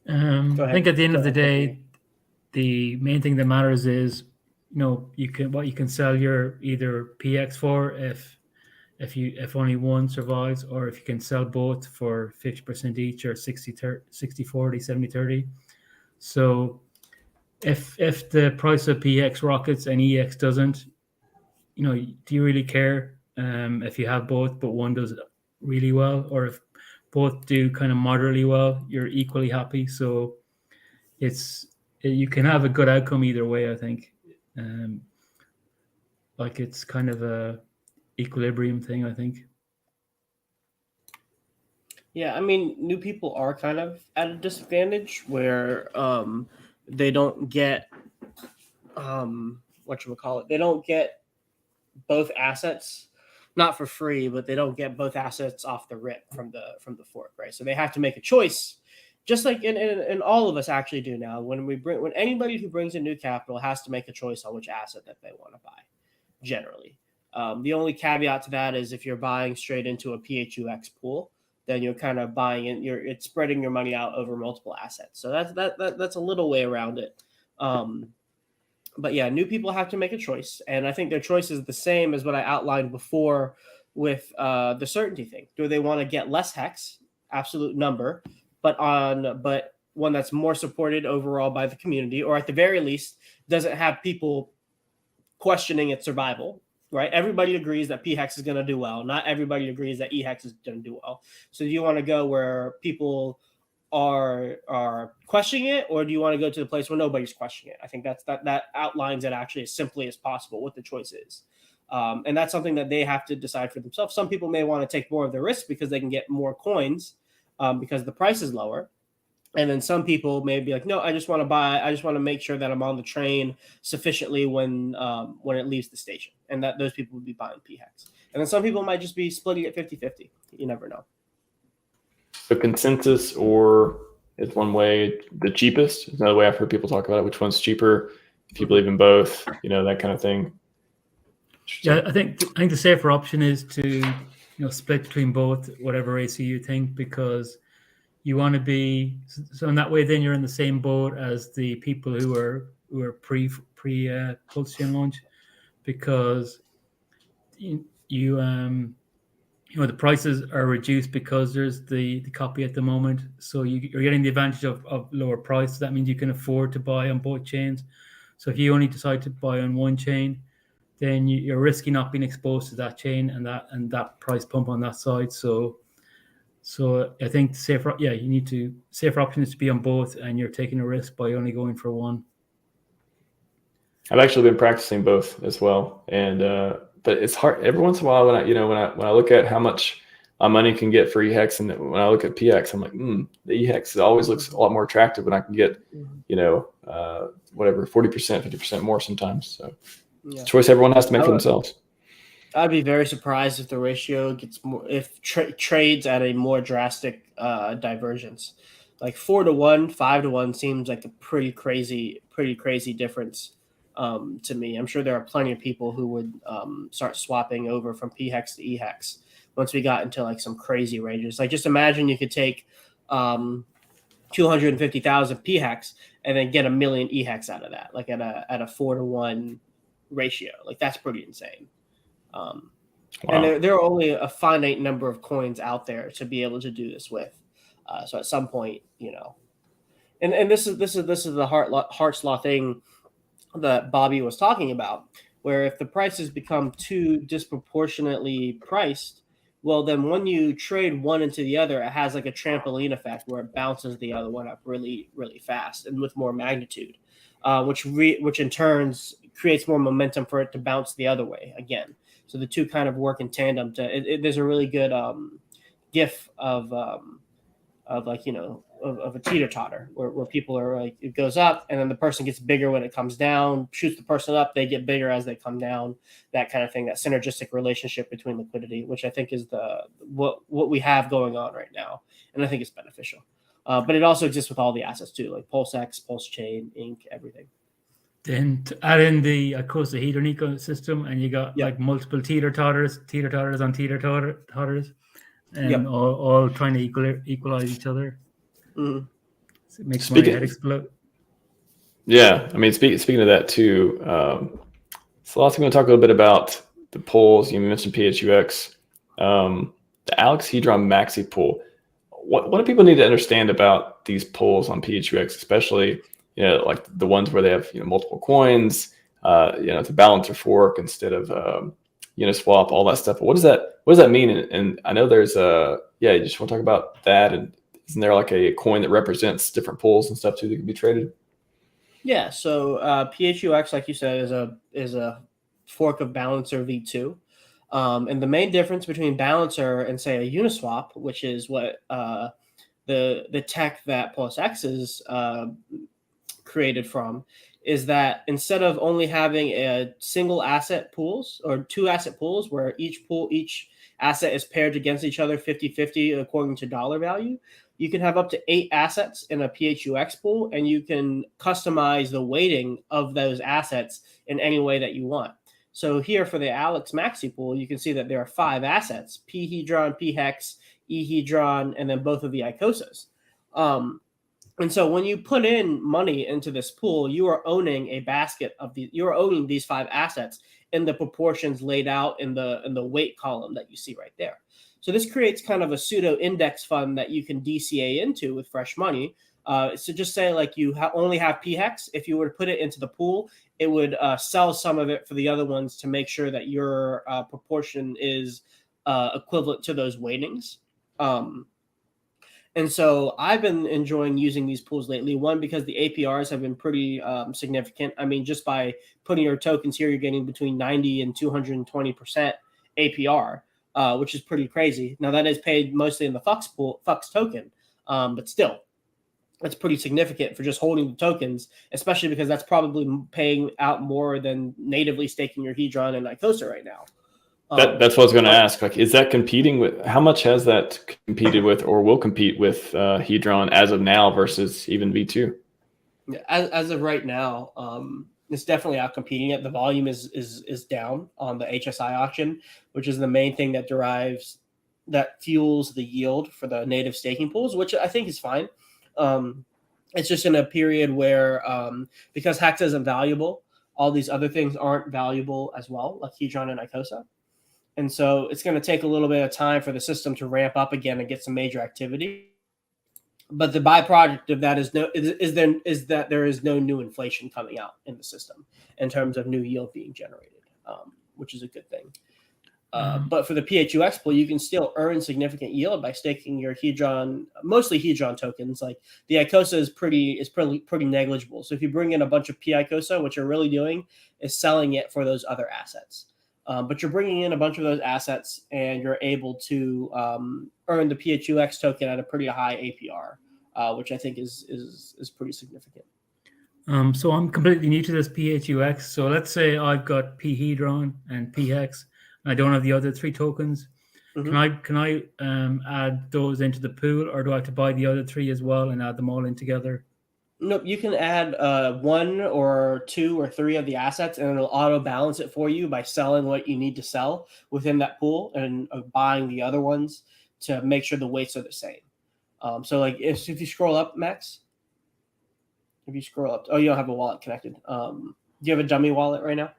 I think at the end of the day, the main thing that matters is, what you can sell your either PX for if only one survives, or if you can sell both for 50% each, or 60-40, 70-30. So if the price of PX rockets and EX doesn't, do you really care if you have both but one does really well, or if both do kind of moderately well, you're equally happy. So you can have a good outcome either way, I think. It's kind of a equilibrium thing, I think. Yeah, I mean, new people are kind of at a disadvantage where they don't get they don't get both assets, not for free, but they don't get both assets off the rip from the fork, right? So they have to make a choice, just like in all of us actually do now. When anybody who brings in new capital has to make a choice on which asset that they want to buy, generally. The only caveat to that is if you're buying straight into a PHUX pool, then you're kind of buying in. It's spreading your money out over multiple assets. So that's a little way around it. But yeah, new people have to make a choice, and I think their choice is the same as what I outlined before with the certainty thing. Do they want to get less hex, absolute number, but one that's more supported overall by the community, or at the very least doesn't have people questioning its survival? Right? Everybody agrees that PHEX is going to do well. Not everybody agrees that EHEX is going to do well. So do you want to go where people are questioning it, or do you want to go to the place where nobody's questioning it? I think that outlines it actually as simply as possible what the choice is. And that's something that they have to decide for themselves. Some people may want to take more of the risk because they can get more coins because the price is lower. And then some people may be like, no, I just want to make sure that I'm on the train sufficiently when it leaves the station. And that those people would be buying PHEX. And then some people might just be splitting it 50-50. You never know. So consensus, or is one way the cheapest? Is another way I've heard people talk about it. Which one's cheaper? If you believe in both, that kind of thing. Yeah, I think the safer option is to split between both, whatever AC you think, because you want to be so in that way. Then you're in the same boat as the people who are pre PulseChain launch, because the prices are reduced because there's the copy at the moment. So you're getting the advantage of lower price. That means you can afford to buy on both chains. So if you only decide to buy on one chain, then you're risking not being exposed to that chain and that price pump on that side. So I think safer option is to be on both, and you're taking a risk by only going for one. I've actually been practicing both as well, and but it's hard every once in a while when I look at how much my money can get for EHEX, and when I look at PX, I'm like, the EHEX always looks a lot more attractive when I can get whatever 40%, 50% more sometimes. So choice everyone has to make for themselves. I'd be very surprised if the ratio gets more, if trades at a more drastic divergence. Like 4-to-1, 5-to-1 seems like a pretty crazy difference to me. I'm sure there are plenty of people who would start swapping over from PHEX to EHEX once we got into like some crazy ranges. Like just imagine you could take 250,000 PHEX and then get 1 million EHEX out of that, like at a 4-to-1 ratio. Like that's pretty insane. Wow. And there are only a finite number of coins out there to be able to do this with. So at some point, and this is the Hart's Law thing that Bobby was talking about, where if the prices become too disproportionately priced, well, then when you trade one into the other, it has like a trampoline effect where it bounces the other one up really, really fast and with more magnitude, which in turns creates more momentum for it to bounce the other way again. So the two kind of work in tandem. There's a really good GIF of like of a teeter-totter where people are like, it goes up and then the person gets bigger when it comes down, shoots the person up, they get bigger as they come down, that kind of thing, that synergistic relationship between liquidity, which I think is what we have going on right now, and I think it's beneficial. But it also exists with all the assets too, like PulseX, PulseChain, Inc., everything. Then to add in the HEDRON ecosystem, and you got like multiple teeter-totters on teeter-totters, and all trying to equalize each other. Mm-hmm. So it makes my head explode. Yeah, I mean, speaking of that too, so lots of going to talk a little bit about the pools. You mentioned PHUX, the Alex HEDRON Maxi pool. What do people need to understand about these pools on PHUX, especially like the ones where they have multiple coins, to balance or fork instead of Uniswap, all that stuff. But what does that mean? And I know there's you just want to talk about that, and isn't there like a coin that represents different pools and stuff too that can be traded? Yeah, so PHUX, like you said, is a fork of Balancer V2, and the main difference between Balancer and say a Uniswap, which is what the tech that PulseX is created from, is that instead of only having a single asset pools or 2 asset pools where each asset is paired against each other 50-50 according to dollar value, you can have up to 8 assets in a PHUX pool, and you can customize the weighting of those assets in any way that you want. So here for the Alex Maxi pool, you can see that there are 5 assets: PHEDRON, PHEX, EHEDRON, and then both of the ICOSAs. And so when you put in money into this pool, you are owning a basket of you're owning these 5 assets in the proportions laid out in the weight column that you see right there. So this creates kind of a pseudo index fund that you can DCA into with fresh money. So just say like you only have PHEX. If you were to put it into the pool, it would sell some of it for the other ones to make sure that your proportion is equivalent to those weightings. And so I've been enjoying using these pools lately. One, because the APRs have been pretty significant. I mean, just by putting your tokens here, you're getting between 90 and 220% APR, which is pretty crazy. Now, that is paid mostly in the PHUX token, but still, that's pretty significant for just holding the tokens, especially because that's probably paying out more than natively staking your HEDRON and ICOSA right now. That's what I was going to ask. Like, is that competing with? How much has that competed with, or will compete with HEDRON as of now versus even V2? As of right now, it's definitely out competing it. The volume is down on the HSI auction, which is the main thing that drives that fuels the yield for the native staking pools, which I think is fine. It's just in a period where because HEX isn't valuable, all these other things aren't valuable as well, like HEDRON and ICOSA. And so it's going to take a little bit of time for the system to ramp up again and get some major activity. But the byproduct of that is that there is no new inflation coming out in the system in terms of new yield being generated, which is a good thing. But for the PHUX pool, you can still earn significant yield by staking your HEDRON, mostly HEDRON tokens. Like the ICOSA is pretty negligible. So if you bring in a bunch of PICOSA, what you're really doing is selling it for those other assets. But you're bringing in a bunch of those assets, and you're able to earn the PHUX token at a pretty high APR, which I think is pretty significant. So I'm completely new to this PHUX. So let's say I've got PHEDRON and PHEX. I don't have the other 3 tokens. Mm-hmm. Can I add those into the pool, or do I have to buy the other 3 as well and add them all in together? Nope, you can add 1 or 2 or 3 of the assets, and it'll auto balance it for you by selling what you need to sell within that pool and buying the other ones to make sure the weights are the same. So like if you scroll up, Max, if you scroll up, oh, you don't have a wallet connected. Do you have a dummy wallet right now?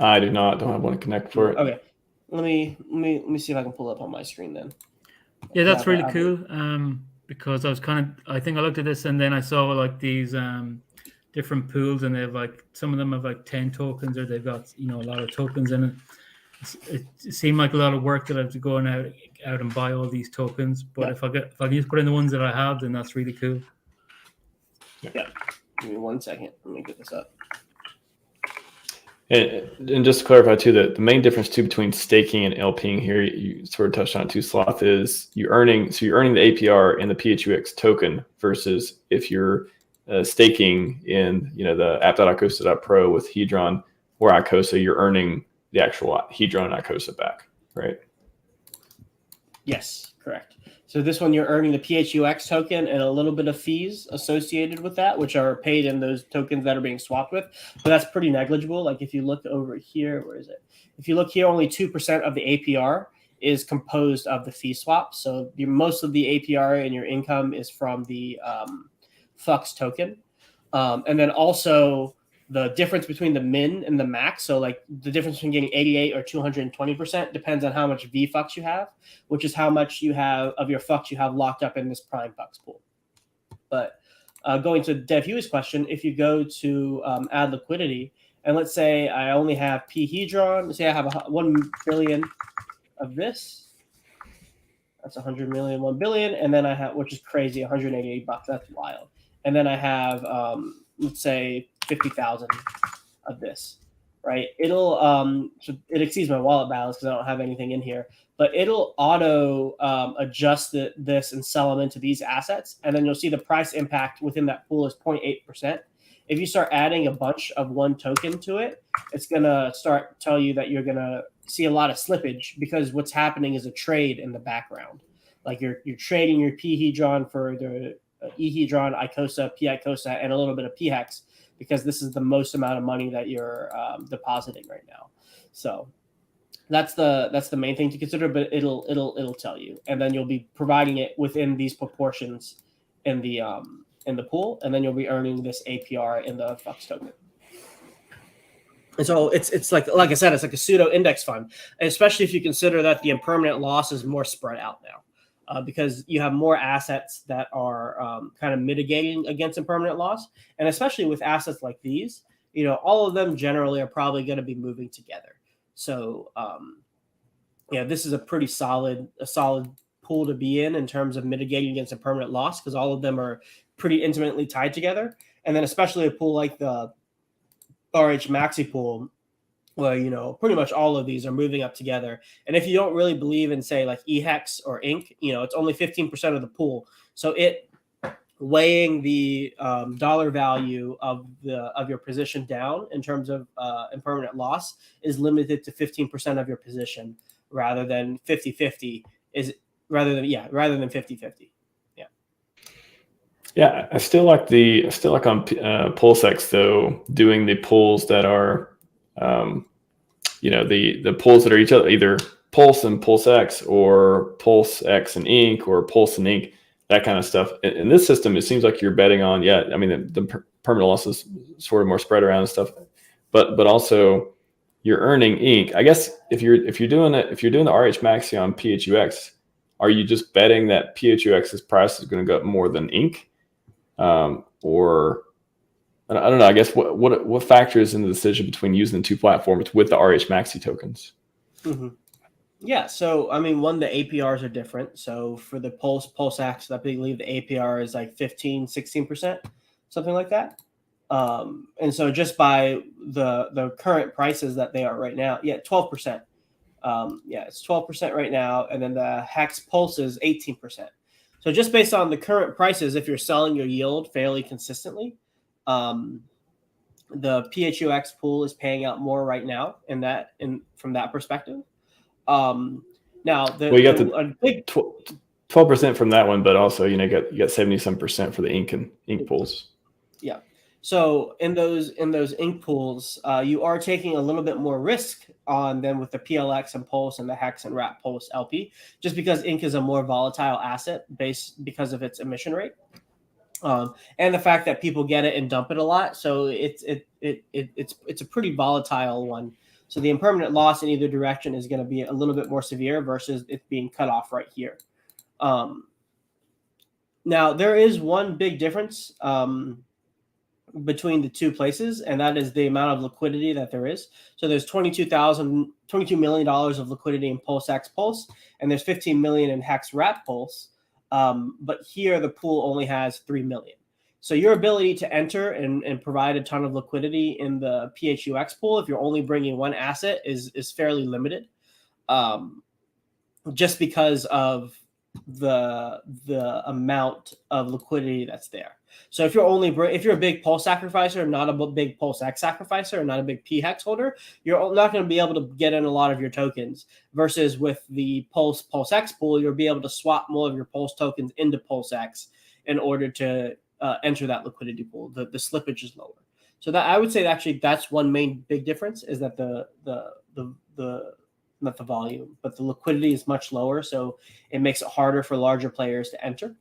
I do not. Don't have one to connect for it. Okay, let me see if I can pull it up on my screen then. Yeah, that's really cool. Because I think I looked at this and then I saw like these different pools, and they have like, some of them have like 10 tokens, or they've got, a lot of tokens in it. It seemed like a lot of work that I have to go out and buy all these tokens. But if I can just put in the ones that I have, then that's really cool. Yeah. Give me 1 second. Let me get this up. And just to clarify too, that the main difference too between staking and LPing here, you sort of touched on too, Sloth, is you're earning the APR in the PHUX token versus if you're staking in the app.icosa.pro with HEDRON or ICOSA, you're earning the actual HEDRON and ICOSA back, right? Yes, correct. So this one, you're earning the PHUX token and a little bit of fees associated with that, which are paid in those tokens that are being swapped with. But that's pretty negligible. Like if you look over here, where is it? If you look here, only 2% of the APR is composed of the fee swap. So most of the APR in your income is from the PHUX token. And then also the difference between the min and the max. So like the difference between getting 88 or 220% depends on how much VFUX you have, which is how much you have of your FUX you have locked up in this prime PHUX pool. But going to DevHuey's question, if you go to add liquidity, and let's say I only have PHEDRON, say I have 1 billion of this. That's 100 million, 1 billion. And then I have, which is crazy, $188. That's wild. And then I have, let's say 50,000 of this, right? It'll, so it exceeds my wallet balance because I don't have anything in here, but it'll auto adjust this and sell them into these assets. And then you'll see the price impact within that pool is 0.8%. If you start adding a bunch of one token to it, it's going to start tell you that you're going to see a lot of slippage because what's happening is a trade in the background. Like you're trading your PHEDRON for the EHEDRON, ICOSA, PICOSA, and a little bit of PHEX because this is the most amount of money that you're depositing right now. So that's the main thing to consider, but it'll tell you, and then you'll be providing it within these proportions in the pool, and then you'll be earning this APR in the PHUX token. And so it's like I said, it's like a pseudo index fund, especially if you consider that the impermanent loss is more spread out now. Because you have more assets that are kind of mitigating against impermanent loss. And especially with assets like these, all of them generally are probably going to be moving together. So, this is a pretty solid pool to be in terms of mitigating against impermanent loss because all of them are pretty intimately tied together. And then especially a pool like the RHMaxi pool, where pretty much all of these are moving up together. And if you don't really believe in, say, like HEX or INC, it's only 15% of the pool. So it weighing the dollar value of your position down in terms of impermanent loss is limited to 15% of your position rather than 50-50 rather than 50-50. Yeah, I still like on PulseX though, doing the pools that are the pools that are either Pulse and PulseX, or PulseX and Ink, or Pulse and Ink, that kind of stuff. In this system, it seems like you're betting on, I mean, the permanent loss is sort of more spread around and stuff, but also you're earning Ink. I guess if you're doing the RHMax on PHUX, are you just betting that PHUX's price is going to go up more than Ink, or I don't know. I guess what factors in the decision between using the two platforms with the RH tokens? Mm-hmm. Yeah, so I mean, the APRs are different. So for the PulseX, I believe the APR is like 15-16%, something like that. And so just by the current prices that they are right now, 12%. It's 12% right now, and then the HEX Pulse is 18%. So just based on the current prices, if you're selling your yield fairly consistently, the PHUX pool is paying out more right now from that perspective. Now you got the big 12% from that one, but also you got 77% for the Ink and Ink pools. Yeah. So in those Ink pools, you are taking a little bit more risk on them with the PLX and Pulse and the HEX and Wrap Pulse LP, just because Ink is a more volatile asset because of its emission rate, and the fact that people get it and dump it a lot. So it's a pretty volatile one. So the impermanent loss in either direction is going to be a little bit more severe versus it being cut off right here. Now there is one big difference between the two places, and that is the amount of liquidity that there is. So there's $22 million of liquidity in PulseX Pulse, and there's 15 million in HEX Wrap Pulse. But here the pool only has 3 million. So your ability to enter and provide a ton of liquidity in the PHUX pool, if you're only bringing one asset, is fairly limited, just because of the amount of liquidity that's there. So if you're a big Pulse sacrificer, not a big PulseX sacrificer, and not a big PHEX holder, you're not going to be able to get in a lot of your tokens. Versus with the PulseX pool, you'll be able to swap more of your Pulse tokens into PulseX in order to enter that liquidity pool. The slippage is lower. So that I would say actually that's one main big difference, is that the not the volume, but the liquidity is much lower, so it makes it harder for larger players to enter.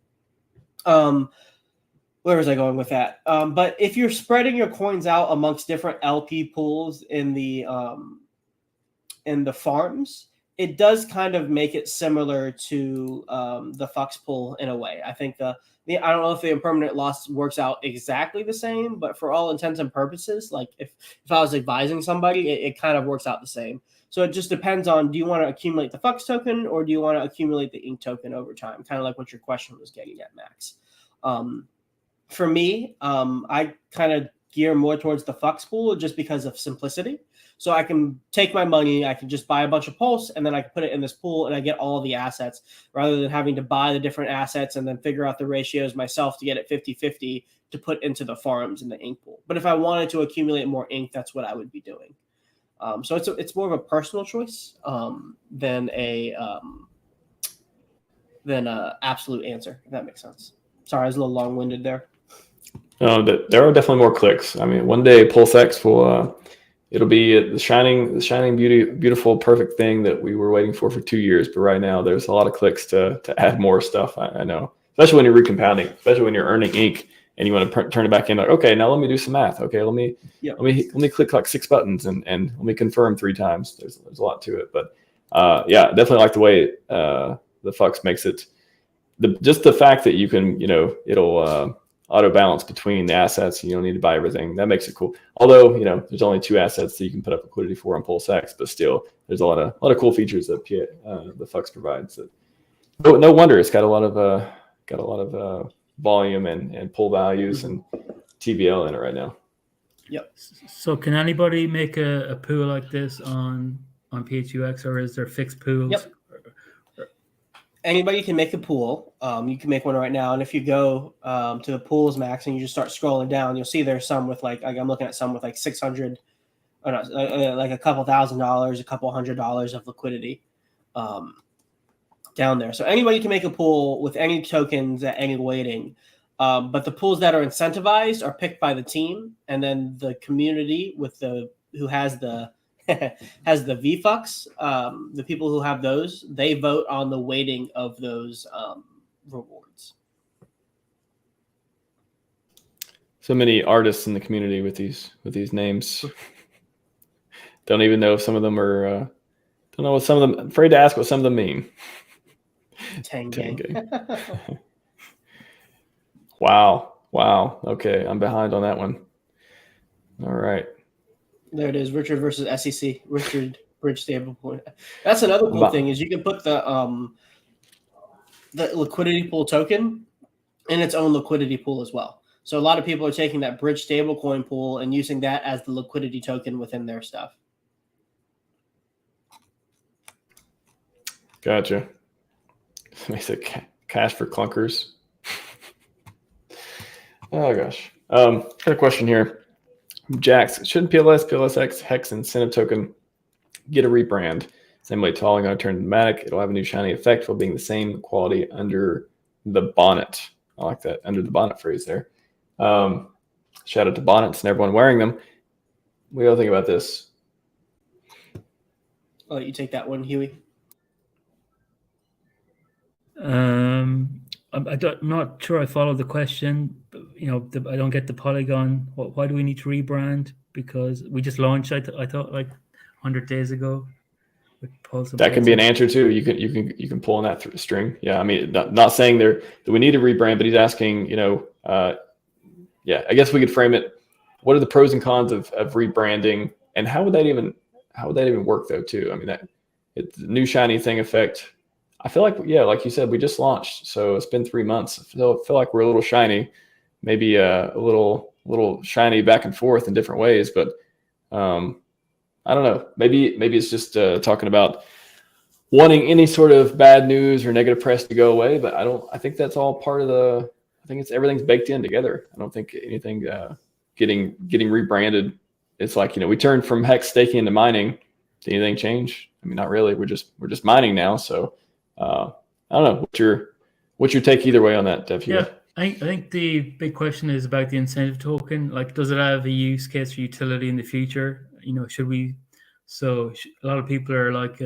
Where was I going with that? But if you're spreading your coins out amongst different LP pools in the farms, it does kind of make it similar to the PHUX pool in a way. I think I don't know if the impermanent loss works out exactly the same, but for all intents and purposes, like if I was advising somebody, it kind of works out the same. So it just depends on, do you want to accumulate the PHUX token, or do you want to accumulate the Ink token over time? Kind of like what your question was getting at, Max. For me, I kind of gear more towards the PHUX pool just because of simplicity. So I can take my money, I can just buy a bunch of Pulse, and then I can put it in this pool and I get all the assets, rather than having to buy the different assets and then figure out the ratios myself to get it 50-50 to put into the farms in the Ink pool. But if I wanted to accumulate more Ink, that's what I would be doing. So it's more of a personal choice than a absolute answer, if that makes sense. Sorry, I was a little long-winded there. There are definitely more clicks. I mean, one day PulseX will it'll be the shining beautiful, perfect thing that we were waiting for 2 years. But right now, there's a lot of clicks to add more stuff. I know, especially when you're recompounding, especially when you're earning Ink and you want to turn it back in. Like, okay, now let me do some math. Okay, let me click like 6 buttons and let me confirm 3 times. There's a lot to it, but definitely like the way the PHUX makes it. Just the fact that you can, it'll auto balance between the assets, and you don't need to buy everything. That makes it cool. Although, there's only 2 assets that you can put up liquidity for on PulseX, but still, there's a lot of cool features that the PHUX provides. That, no wonder it's got a lot of volume and pull values and TBL in it right now. Yep. So can anybody make a pool like this on PHUX, or is there fixed pools? Yep. Anybody can make a pool. You can make one right now, and if you go to the pools, Max, and you just start scrolling down, you'll see there's some with like I'm looking at some with like 600, or not, like a couple $1,000, a couple $100 of liquidity down there. So anybody can make a pool with any tokens at any weighting, but the pools that are incentivized are picked by the team, and then the community who has the has the PHUX. The people who have those, they vote on the weighting of those rewards. So many artists in the community with these names. Don't even know if some of them are. Don't know what some of them. Afraid to ask what some of them mean. Tang Gang. gang. Wow. Okay, I'm behind on that one. All right. There it is, Richard versus SEC. Richard Bridge Stablecoin. That's another cool thing is you can put the liquidity pool token in its own liquidity pool as well. So a lot of people are taking that Bridge Stablecoin pool and using that as the liquidity token within their stuff. Gotcha. Makes it cash for clunkers. Oh gosh. Got a question here. Jax, shouldn't PulseX, HEX, incentive token get a rebrand? Same way Tall going to turn dramatic. It'll have a new shiny effect while being the same quality under the bonnet. I like that under the bonnet phrase there. Shout out to bonnets and everyone wearing them. What do you all think about this? I'll let you take that one, Huey. I'm not sure I follow the question. But, I don't get the Polygon. Why do we need to rebrand? Because we just launched. I thought like 100 days ago. With Pulse that can be an answer too. You can pull on that through the string. Yeah, I mean, not saying that we need to rebrand, but he's asking. Yeah, I guess we could frame it. What are the pros and cons of rebranding, and how would that even work though too? I mean, it's the new shiny thing effect. I feel like, yeah, like you said, we just launched, so it's been 3 months. I feel like we're a little shiny, maybe a little shiny back and forth in different ways, but I don't know. Maybe it's just talking about wanting any sort of bad news or negative press to go away, but I think that's all part of everything's baked in together. I don't think anything getting rebranded. It's like, we turned from HEX staking into mining. Did anything change? I mean, not really. We're just mining now. So I don't know. What's your take either way on that, Dev? Yeah, I think the big question is about the incentive token. Like, does it have a use case for utility in the future? Should we? So a lot of people are like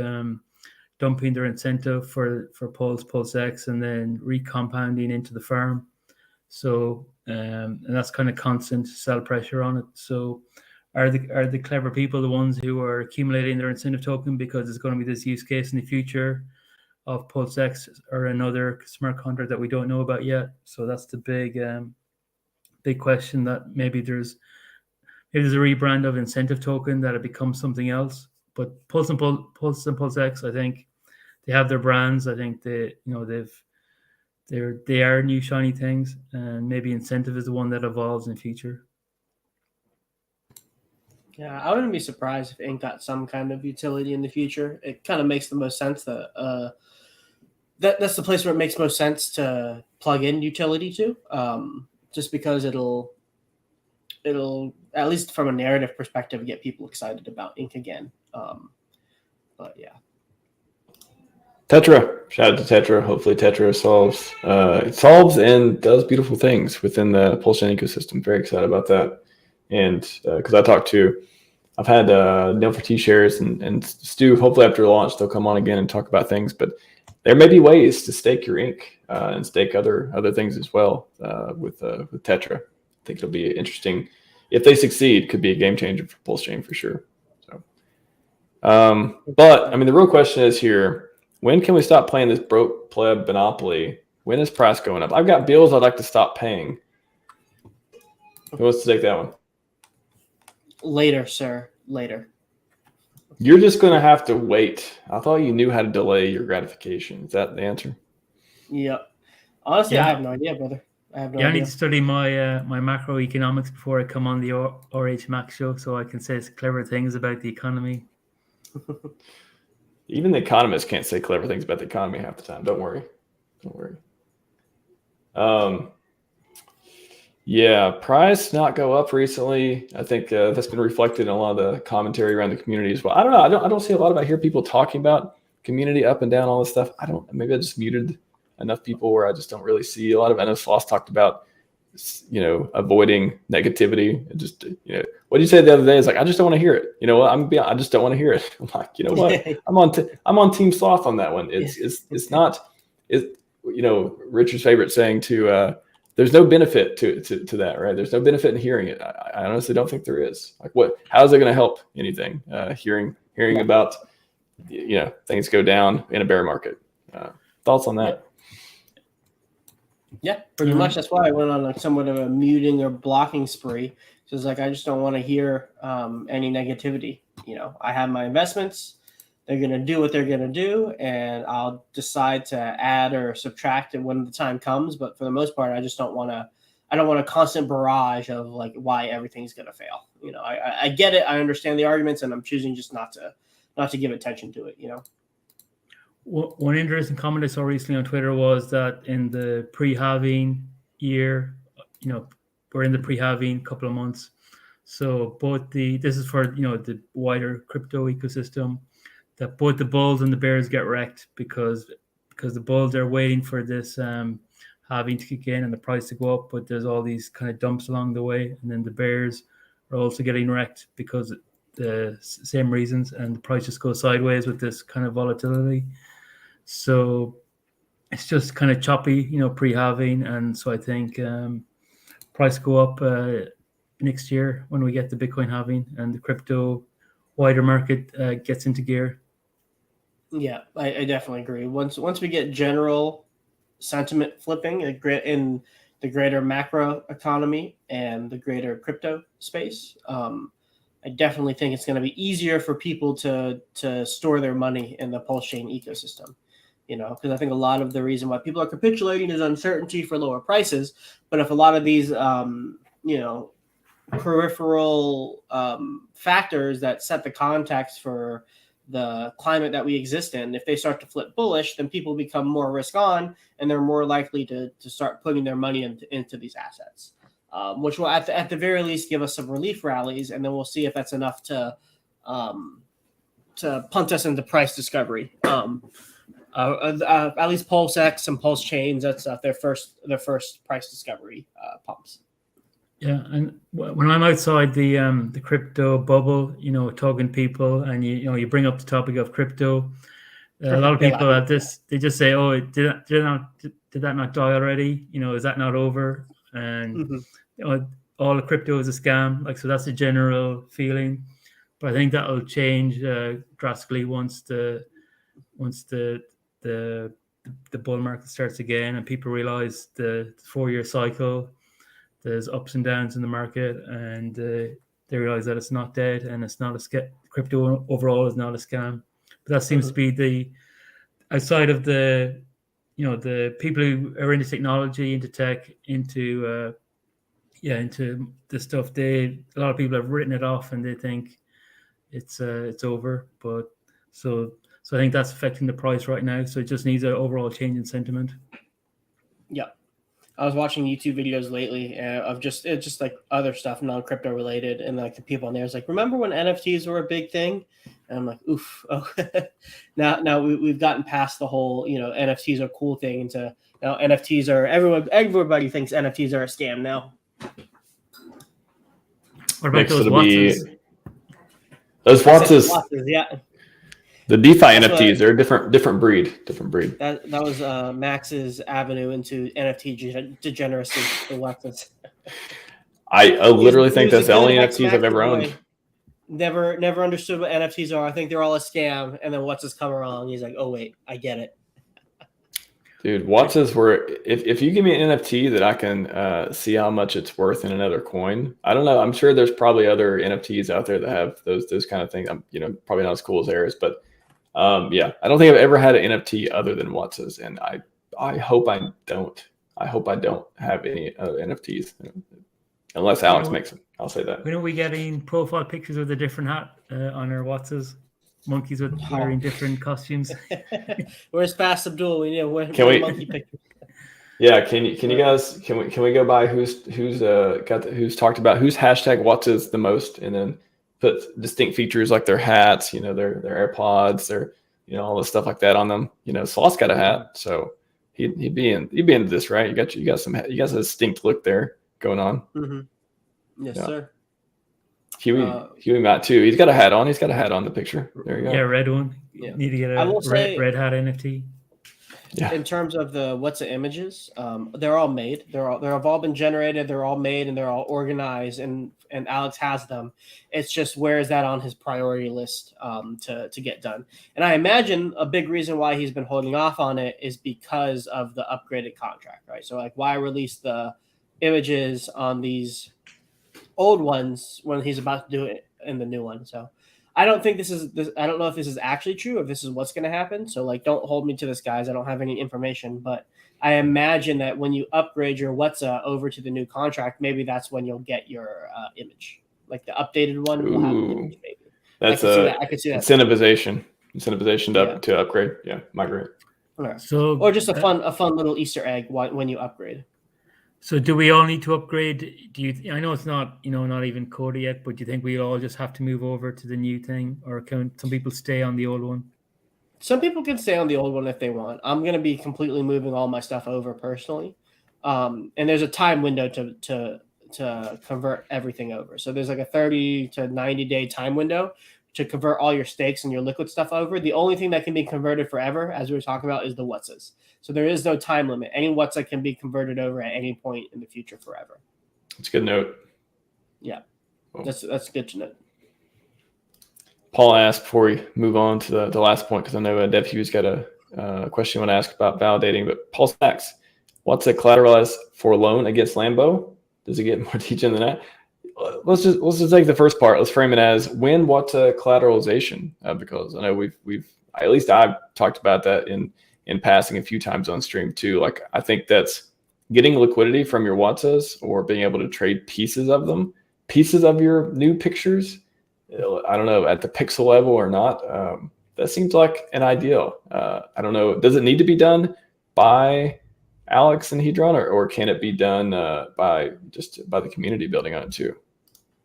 dumping their incentive for PulseX and then recompounding into the farm. So and that's kind of constant sell pressure on it. So are the clever people the ones who are accumulating their incentive token because it's going to be this use case in the future of PulseX or another smart contract that we don't know about yet? So that's the big question, that maybe there's a rebrand of incentive token that it becomes something else. But Pulse and PulseX, I think they have their brands. I think they are new shiny things, and maybe incentive is the one that evolves in future. Yeah, I wouldn't be surprised if Ink got some kind of utility in the future. It kind of makes the most sense that that's the place where it makes most sense to plug in utility to, just because it'll at least from a narrative perspective get people excited about Ink again. But yeah. Tetra, shout out to Tetra. Hopefully Tetra solves and does beautiful things within the PulseChain ecosystem. Very excited about that. And because I've had Neil for T-shares and Stu, hopefully after launch, they'll come on again and talk about things, but there may be ways to stake your ink and stake other things as well with Tetra. I think it'll be interesting. If they succeed, could be a game changer for PulseChain for sure. So, but I mean, the real question is here: when can we stop playing this broke pleb monopoly? When is price going up? I've got bills I'd like to stop paying. Who wants to take that one? Later, sir. Later. You're just going to have to wait. I thought you knew how to delay your gratification. Is that the answer? Yep. Honestly, Yeah. I have no idea, brother. I I need to study my my macroeconomics before I come on the RHMax show, so I can say clever things about the economy. Even the economists can't say clever things about the economy half the time. Don't worry. Yeah, price not go up recently. I think that's been reflected in a lot of the commentary around the community as well. I don't know. I don't see a lot about people talking about community up and down, all this stuff. Maybe I just muted enough people where I just don't really see a lot of NS Floss talked about avoiding negativity. Just, what did you say the other day? It's like, I just don't want to hear it. You know what? I just don't want to hear it. I'm like, you know what? I'm on Team Sloth on that one. It's not, Richard's favorite saying to, there's no benefit to that, right? There's no benefit in hearing it. I honestly don't think there is. Like, how is it going to help anything? Hearing about, things go down in a bear market. Thoughts on that? Yeah, pretty much. That's why I went on somewhat of a muting or blocking spree. So it's like, I just don't want to hear any negativity. I have my investments. They're going to do what they're going to do, and I'll decide to add or subtract it when the time comes. But for the most part, I don't want a constant barrage of like why everything's going to fail. I get it. I understand the arguments, and I'm choosing just not to give attention to it. One interesting comment I saw recently on Twitter was that in the pre-halving year, we're in the pre-halving couple of months. So this is for, the wider crypto ecosystem, that both the bulls and the bears get wrecked because the bulls are waiting for this halving to kick in and the price to go up, but there's all these kind of dumps along the way. And then the bears are also getting wrecked because the same reasons, and the price just goes sideways with this kind of volatility. So it's just kind of choppy, pre-halving. And so I think price go up next year when we get the Bitcoin halving and the crypto wider market gets into gear. Yeah, I definitely agree. Once we get general sentiment flipping in the greater macro economy and the greater crypto space, I definitely think it's going to be easier for people to store their money in the PulseChain ecosystem. Because I think a lot of the reason why people are capitulating is uncertainty for lower prices. But if a lot of these, peripheral factors that set the context for the climate that we exist in, if they start to flip bullish, then people become more risk on, and they're more likely to start putting their money into these assets, which will at the very least give us some relief rallies, and then we'll see if that's enough to punt us into price discovery. At least PulseX and PulseChains, that's their first price discovery pumps. Yeah, and when I'm outside the crypto bubble, talking to people, and you bring up the topic of crypto, a lot of people at this, they just say, "Oh, did that not die already? Is that not over?" And all the crypto is a scam. Like, so that's the general feeling. But I think that will change drastically once the bull market starts again and people realize the 4-year cycle. There's ups and downs in the market, and they realize that it's not dead and it's not a scam. Crypto overall is not a scam. But that seems to be outside of the people who are into technology, into tech, into the stuff. A lot of people have written it off and they think it's over. But so I think that's affecting the price right now. So it just needs an overall change in sentiment. Yeah. I was watching YouTube videos lately of just like other stuff, non-crypto related, and like the people on there is like, remember when NFTs were a big thing? And I'm like, oof. Oh, now we've gotten past the whole NFTs are a cool thing into now NFTs are everybody thinks NFTs are a scam now. What about those Wattses? Those Wattses, yeah. The DeFi NFTs, they're a different breed. That was Max's avenue into NFT degeneracy. The Wattses. I literally think that's the only NFTs I've ever owned. Never understood what NFTs are. I think they're all a scam. And then Wattses come along. He's like, oh wait, I get it. Dude, Wattses were if you give me an NFT that I can see how much it's worth in another coin. I don't know. I'm sure there's probably other NFTs out there that have those kind of things. I'm probably not as cool as theirs, but yeah, I don't think I've ever had an NFT other than Wattses, and I hope I don't. I hope I don't have any other NFTs unless Alex makes them. I'll say that. When are we getting profile pictures with a different hat on our Wattses? Monkeys with wearing different costumes. Where's Fast Abdul? We need monkey pictures. Yeah, can you guys can we go by who's talked about who's hashtag Wattses the most, and then put distinct features like their hats, their AirPods, their all the stuff like that on them. Sloth's got a hat, so he'd be into this, right? You got a distinct look there. going on. Mm-hmm. Yes, Yeah. sir. Huey Matt too. He's got a hat on. He's got a hat on the picture. There you go. Yeah, red one. Yeah. Need to get I a will say- red hat NFT. Yeah. In terms of the what's the images, they're all made. They've all been generated. They're all made and they're all organized. And Alex has them. It's just where is that on his priority list to get done? And I imagine a big reason why he's been holding off on it is because of the upgraded contract, right? So like, why release the images on these old ones when he's about to do it in the new one? So I don't think I don't know if this is actually true, if this is what's going to happen. So like, don't hold me to this, guys. I don't have any information, but I imagine that when you upgrade your WhatsApp over to the new contract, maybe that's when you'll get your image, like the updated one will have an image. Maybe that's I could see that incentivization to upgrade. Yeah, migrate. Right. So, or just a fun little Easter egg when you upgrade. So do we all need to upgrade? I know it's not, not even coded yet, but do you think we all just have to move over to the new thing, or can some people stay on the old one? Some people can stay on the old one if they want. I'm going to be completely moving all my stuff over personally. And there's a time window to convert everything over. So there's like a 30 to 90 day time window to convert all your stakes and your liquid stuff over. The only thing that can be converted forever, as we were talking about, is the WhatsAs. So there is no time limit. Any WhatsApp can be converted over at any point in the future forever. That's a good note. Yeah, that's good to know. Paul asked before we move on to the last point, because I know DevHugh's got a question you want to ask about validating, but PulseX, what's a collateralized for loan against Lambo? Does it get more teaching than that? Let's just take the first part. Let's frame it as what's a collateralization? Because I know at least I've talked about that in passing a few times on stream too. Like, I think that's getting liquidity from your WhatsAs or being able to trade pieces of them, pieces of your new pictures. I don't know, at the pixel level or not. That seems like an ideal. I don't know. Does it need to be done by Alex and HEDRON, or can it be done by the community building on it too?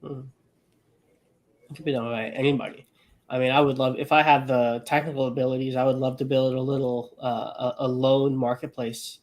It could be done by anybody. I mean, I would love, if I had the technical abilities, I would love to build a little a loan marketplace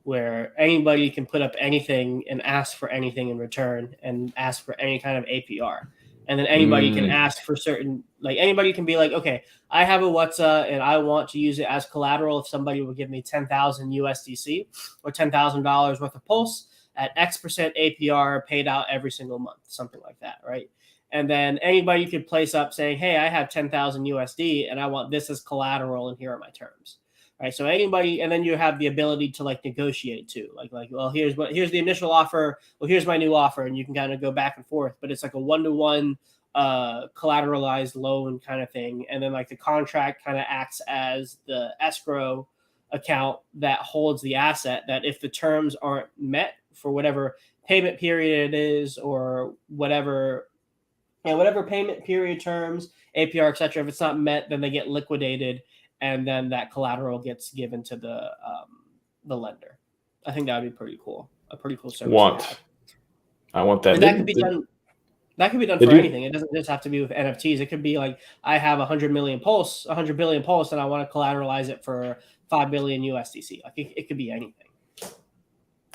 where anybody can put up anything and ask for anything in return and ask for any kind of APR. And then anybody can ask for certain, like anybody can be like, okay, I have a WhatsApp and I want to use it as collateral. If somebody will give me 10,000 USDC or $10,000 worth of Pulse at X% APR paid out every single month, something like that, right? And then anybody could place up saying, hey, I have 10,000 USD and I want this as collateral and here are my terms. Right. So anybody, and then you have the ability to like negotiate too. Like, well, here's the initial offer. Well, here's my new offer. And you can kind of go back and forth, but it's like a 1-to-1 collateralized loan kind of thing. And then like the contract kind of acts as the escrow account that holds the asset, that if the terms aren't met for whatever payment period it is or whatever payment period terms, APR, et cetera, if it's not met, then they get liquidated. And then that collateral gets given to the lender. I think that would be pretty cool. A pretty cool service. I want that. And that could be done. That could be done for anything. It doesn't just have to be with NFTs. It could be like, I have 100 billion Pulse, and I want to collateralize it for 5 billion USDC. Like it could be anything.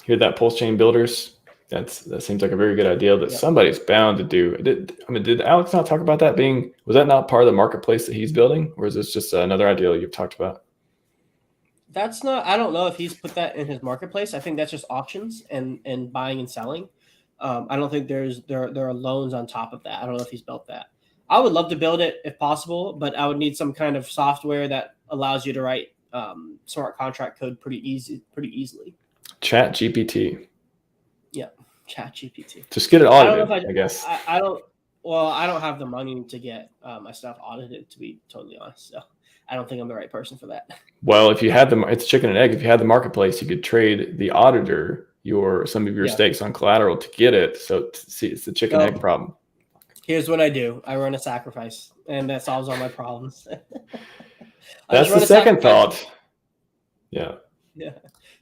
Hear that, PulseChain builders? That seems like a very good idea that somebody's bound to do. Did Alex not talk about that was that not part of the marketplace that he's building, or is this just another idea you've talked about? That's not, I don't know if he's put that in his marketplace. I think that's just auctions and buying and selling. I don't think there are loans on top of that. I don't know if he's built that. I would love to build it if possible, but I would need some kind of software that allows you to write smart contract code pretty easily. Chat GPT. Yeah, Chat GPT. Just get it audited, I guess. I don't have the money to get my stuff audited, to be totally honest. So I don't think I'm the right person for that. Well, if you had it's chicken and egg. If you had the marketplace, you could trade the auditor some of your stakes on collateral to get it. So see, it's the chicken egg problem. Here's what I do. I run a sacrifice, and that solves all my problems. That's the second thought. Yeah. Yeah.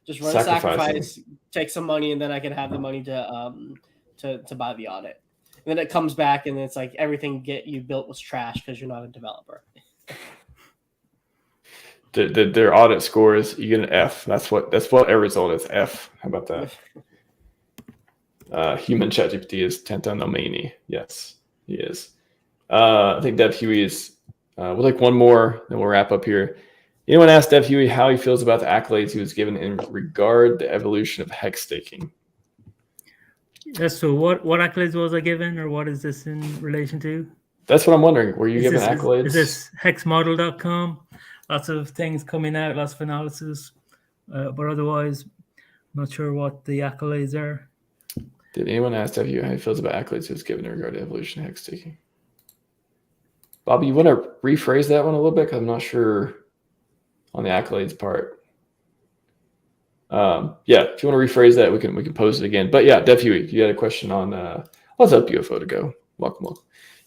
Just run a sacrifice, take some money, and then I can have the money to buy the audit. And then it comes back, and it's like everything you built was trash because you're not a developer. Their audit score is, you get an F. That's what every result is, F. How about that? Human ChatGPT is Tenta Nomini. Yes, he is. I think Dev Huey is. We'll take one more, then we'll wrap up here. Anyone asked Dev Huey how he feels about the accolades he was given in regard to the evolution of HEX staking? Yes. So what accolades was I given, or what is this in relation to? That's what I'm wondering. Were you given accolades? Is this hexmodel.com? Lots of things coming out, lots of analysis, but otherwise, I'm not sure what the accolades are. Did anyone ask Dev Huey how he feels about accolades he was given in regard to evolution of HEX staking? Bobby, you want to rephrase that one a little bit? Because I'm not sure on the accolades part. Yeah, if you want to rephrase that, we can pose it again. But yeah, Dev Huey, you had a question on what's up, UFO to go. Welcome.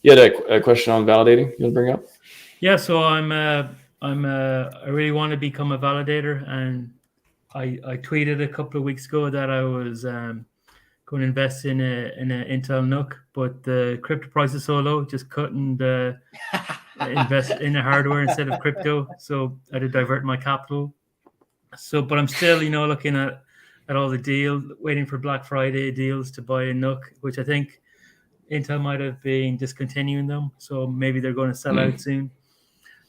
You had a question on validating you want to bring up? Yeah, so I really want to become a validator, and I tweeted a couple of weeks ago that I was going to invest in an Intel NUC, but the crypto price is so low, just couldn't invest in the hardware instead of crypto. So I had to divert my capital. So, but I'm still, looking at all the deals, waiting for Black Friday deals to buy a NUC, which I think Intel might have been discontinuing them. So maybe they're going to sell out soon.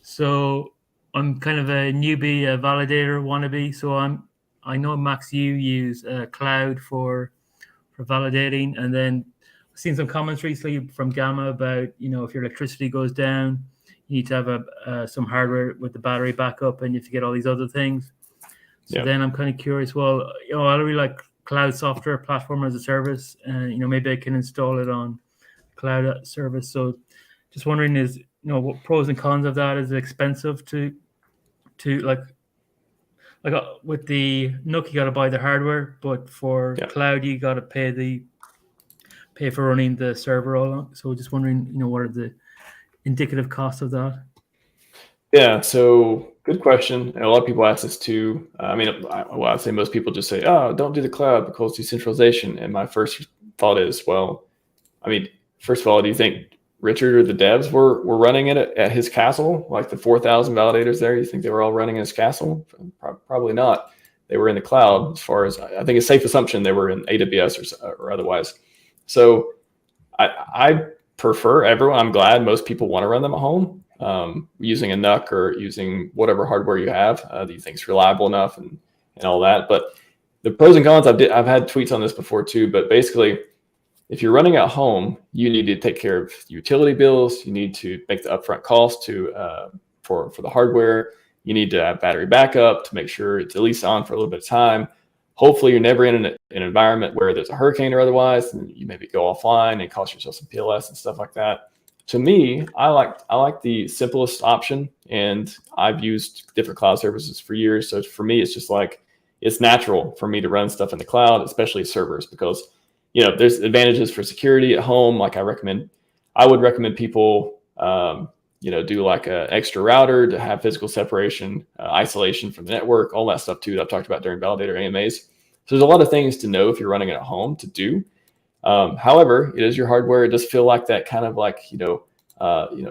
So I'm kind of a newbie, a validator wannabe. So I know Max, you use cloud for validating, and then I've seen some comments recently from Gamma about if your electricity goes down, you need to have some hardware with the battery backup, and you have to get all these other things. So then I'm kind of curious. Well, I really like cloud software platform as a service, and maybe I can install it on cloud service. So just wondering, is what pros and cons of that? Is it expensive to like with the NUC, you got to buy the hardware, but for cloud, you got to pay for running the server all along. So just wondering, what are the indicative costs of that? Yeah, so good question. And a lot of people ask this too. I'd say most people just say, "Oh, don't do the cloud because decentralization." And my first thought is, well, first of all, do you think Richard or the devs were running it at his castle, like the 4,000 validators there? You think they were all running in his castle? Probably not. They were in the cloud. As far as I think, a safe assumption they were in AWS or otherwise. So I prefer everyone. I'm glad most people want to run them at home, using a NUC or using whatever hardware you have that you think is reliable enough and all that. But the pros and cons, I've had tweets on this before too. But basically, if you're running at home, you need to take care of utility bills. You need to make the upfront cost for the hardware. You need to have battery backup to make sure it's at least on for a little bit of time. Hopefully, you're never in an environment where there's a hurricane or otherwise, and you maybe go offline and cost yourself some PLS and stuff like that. To me, I like the simplest option, and I've used different cloud services for years. So for me, it's just like it's natural for me to run stuff in the cloud, especially servers, because there's advantages for security at home. Like I would recommend people, do like an extra router to have physical separation, isolation from the network, all that stuff too that I've talked about during validator AMAs. So there's a lot of things to know if you're running it at home to do. However, it is your hardware. It does feel like that kind of like,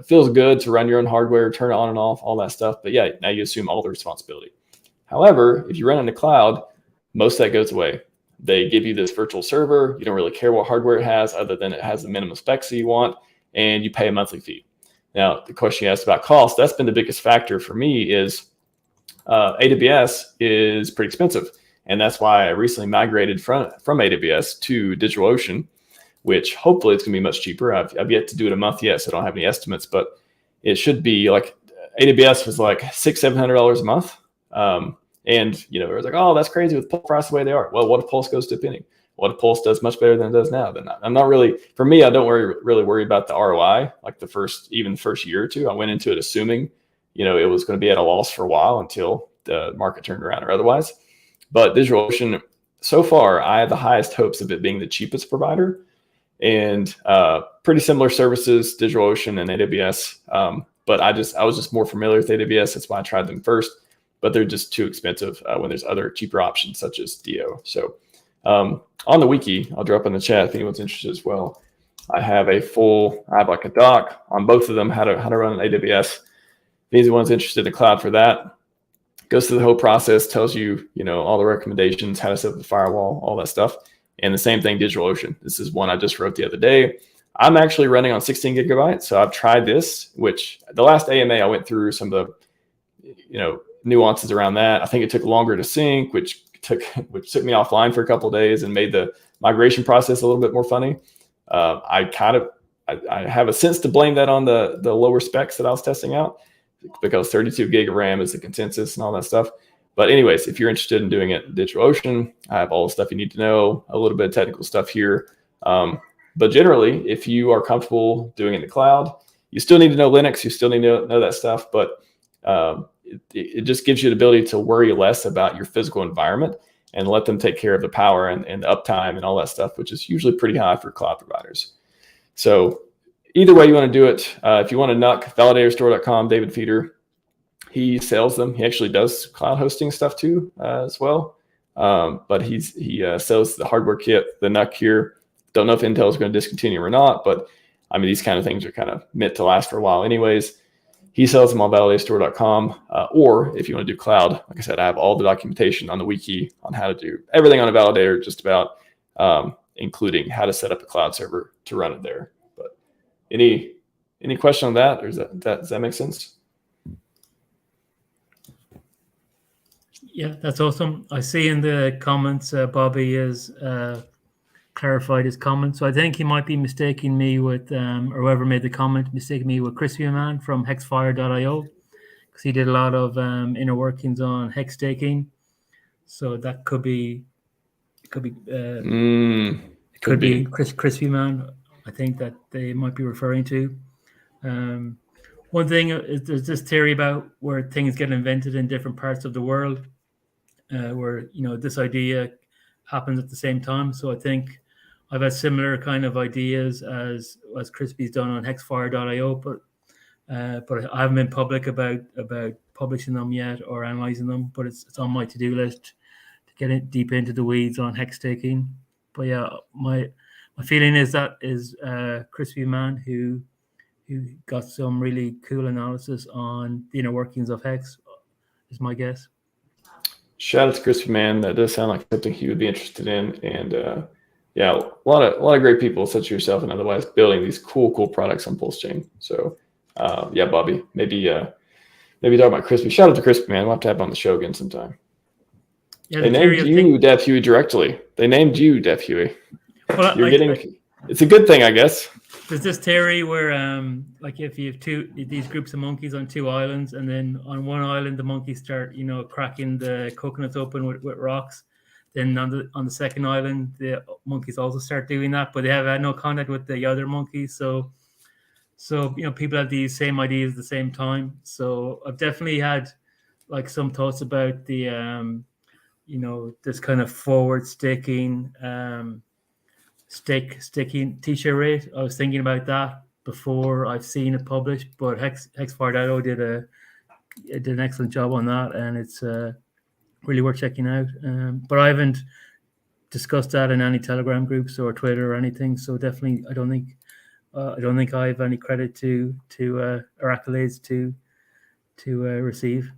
feels good to run your own hardware, turn it on and off, all that stuff. But yeah, now you assume all the responsibility. However, if you run in the cloud, most of that goes away. They give you this virtual server. You don't really care what hardware it has other than it has the minimum specs that you want, and you pay a monthly fee. Now, the question you asked about cost, that's been the biggest factor for me is AWS is pretty expensive. And that's why I recently migrated from AWS to DigitalOcean, which hopefully it's going to be much cheaper. I've yet to do it a month yet, so I don't have any estimates, but it should be like AWS was like $600-700 a month. And it was like, oh, that's crazy with Pulse price the way they are. Well, what if Pulse goes to pinning? What if Pulse does much better than it does now? Then I'm not really, for me, I don't really worry about the ROI. Like the first year or two, I went into it assuming, it was going to be at a loss for a while until the market turned around or otherwise. But DigitalOcean, so far, I have the highest hopes of it being the cheapest provider, and pretty similar services, DigitalOcean and AWS. But I was just more familiar with AWS. That's why I tried them first. But they're just too expensive when there's other cheaper options such as DO. So on the wiki, I'll drop in the chat if anyone's interested as well. I have like a doc on both of them, how to run an AWS. If anyone's interested in the cloud for that, goes through the whole process, tells you, all the recommendations, how to set up the firewall, all that stuff. And the same thing, DigitalOcean. This is one I just wrote the other day. I'm actually running on 16 gigabytes. So I've tried this, which the last AMA, I went through some of the, nuances around that. I think it took longer to sync, which took me offline for a couple of days and made the migration process a little bit more funny. I have a sense to blame that on the lower specs that I was testing out, because 32 gig of RAM is the consensus and all that stuff. But anyways, if you're interested in doing it in DigitalOcean, I have all the stuff you need to know, a little bit of technical stuff here. But generally, if you are comfortable doing it in the cloud, you still need to know Linux, you still need to know that stuff, but it just gives you the ability to worry less about your physical environment and let them take care of the power and the uptime and all that stuff, which is usually pretty high for cloud providers. So either way you want to do it, if you want to NUC, validatorstore.com, David Feeder, he sells them. He actually does cloud hosting stuff too as well. But he sells the hardware kit, the NUC here. Don't know if Intel is going to discontinue or not, but I mean, these kind of things are kind of meant to last for a while anyways. He sells them on validatorstore.com. Or if you want to do cloud, like I said, I have all the documentation on the wiki on how to do everything on a validator, just about, including how to set up a cloud server to run it there. But any question on that, or does that make sense? Yeah, that's awesome. I see in the comments, Bobby has clarified his comment. So I think he might be mistaking me with, or whoever made the comment, mistaking me with Crispy Man from hexfire.io, because he did a lot of inner workings on hex staking. So that could be Crispy Man. I think that they might be referring to. One thing is there's this theory about where things get invented in different parts of the world, where this idea happens at the same time. So I think I've had similar kind of ideas as Crispy's done on hexfire.io, but I haven't been public about publishing them yet or analyzing them. But it's on my to-do list to get it deep into the weeds on hex staking. But yeah, my feeling is that is Crispy Man who got some really cool analysis on the inner workings of hex, is my guess. Shout out to Crispy Man. That does sound like something he would be interested in. And yeah, a lot of great people such as yourself and otherwise building these cool products on PulseChain. So yeah, Bobby, maybe talk about Crispy. Shout out to Crispy Man. We'll have to have him on the show again sometime. Yeah, they named you Dev Huey directly. They named you Dev Huey. Well, it's a good thing, I guess. There's this theory where, like, if you have these groups of monkeys on two islands, and then on one island the monkeys start, cracking the coconuts open with rocks. Then on the second island, the monkeys also start doing that, but they have had no contact with the other monkeys. So people have these same ideas at the same time. So I've definitely had like some thoughts about the, this kind of forward staking. Staking t-shirt rate. I was thinking about that before I've seen it published, but hexfire.io did an excellent job on that, and it's really worth checking out. But I haven't discussed that in any Telegram groups or Twitter or anything, so definitely I don't think I have any credit to or accolades to receive.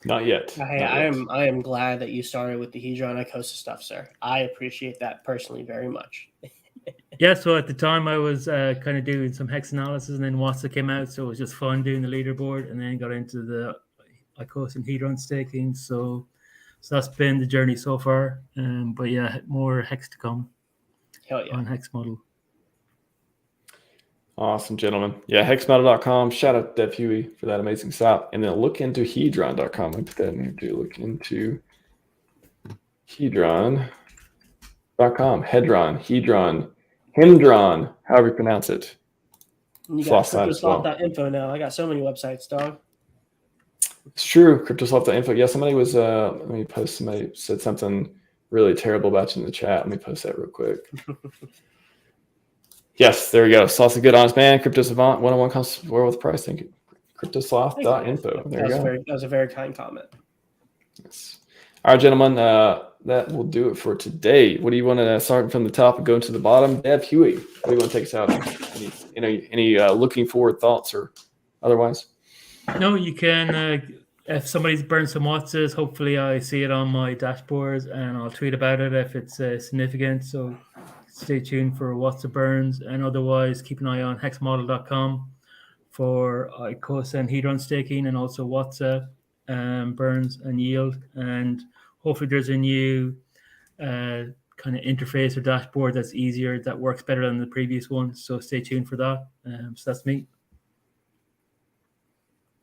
Not yet. I am glad that you started with the HEDRON Icosa stuff, sir. I appreciate that personally very much. Yeah, so at the time I was kind of doing some hex analysis, and then Watsa came out, so it was just fun doing the leaderboard, and then got into the Icosa and HEDRON staking. So that's been the journey so far. But yeah, more hex to come. Hell yeah. On hex model. Awesome, gentlemen. Yeah, hexmodel.com. Shout out to Dev Huey for that amazing site. And then look into hedron.com. Let me put that in here too. Look into hedron.com. Hedron, however you pronounce it. You got cryptoswap.info now. I got so many websites, dog. It's true. Cryptoswap.info. Yeah, somebody was, somebody said something really terrible about you in the chat. Let me post that real quick. Yes, there we go. Saw some good honest man. Crypto Savant 101 comes with price. Thank you. Cryptosloth.info. There you go. That was a very kind comment. Yes. All right, gentlemen. That will do it for today. What do you want to start from the top and go to the bottom? Dev Huey, what do you want to take us out? Any looking forward thoughts or otherwise? No, you can if somebody's burned some Wattses, hopefully I see it on my dashboards and I'll tweet about it if it's significant. So stay tuned for Watts burns, and otherwise keep an eye on hexmodel.com for ICOS and HEDRON staking, and also Watts burns and yield. And hopefully there's a new kind of interface or dashboard that's easier, that works better than the previous one. So stay tuned for that. So that's me.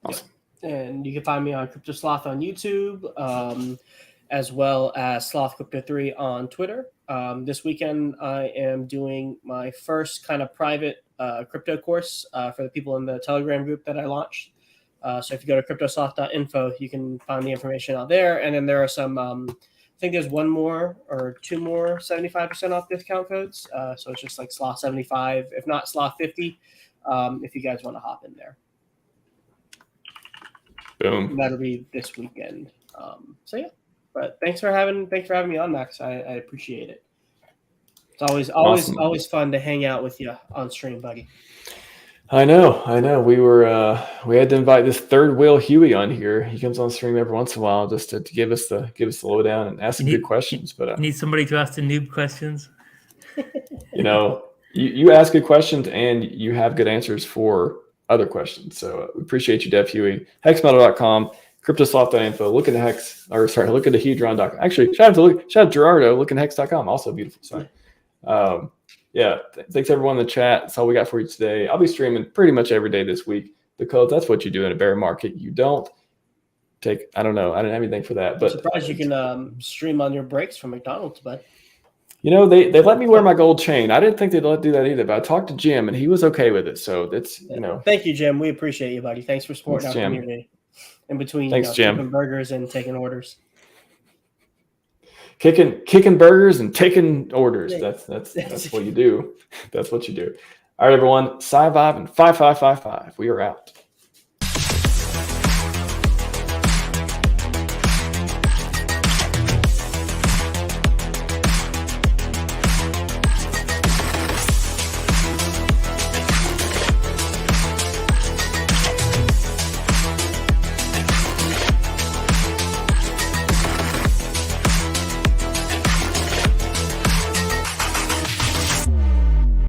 Awesome. And you can find me on Crypto Sloth on YouTube, as well as Sloth Crypto 3 on Twitter. This weekend, I am doing my first kind of private crypto course for the people in the Telegram group that I launched. So if you go to cryptosloth.info, you can find the information out there. And then there are some, I think there's one more or two more 75% off discount codes. So it's just like Sloth 75, if not Sloth 50, if you guys want to hop in there. Boom. That'll be this weekend. So yeah, but thanks for having me on, Max. I appreciate it. It's Awesome. always fun to hang out with you on stream, buddy. I know. We had to invite this third wheel Huey on here. He comes on stream every once in a while just to give us the lowdown and ask some good questions. But you need somebody to ask the noob questions. You ask good questions and you have good answers for other questions. So we appreciate you, Dev Huey. Hexmetal.com, cryptosloth.info. Look into hedron.com. Actually, shout out Gerardo. Look into hex.com. Also beautiful site. Thanks everyone in the chat. That's all we got for you today. I'll be streaming pretty much every day this week because that's what you do in a bear market. You don't take, I don't know. I didn't have anything for that. But I'm surprised you can stream on your breaks from McDonald's, bud. They let me wear my gold chain. I didn't think they'd let do that either, but I talked to Jim and he was okay with it. So that's, Thank you, Jim. We appreciate you, buddy. Thanks for supporting our community in between Jim. Burgers and taking orders. Kicking burgers and taking orders. That's what you do. That's what you do. All right, everyone. Scivive and 5555. We are out.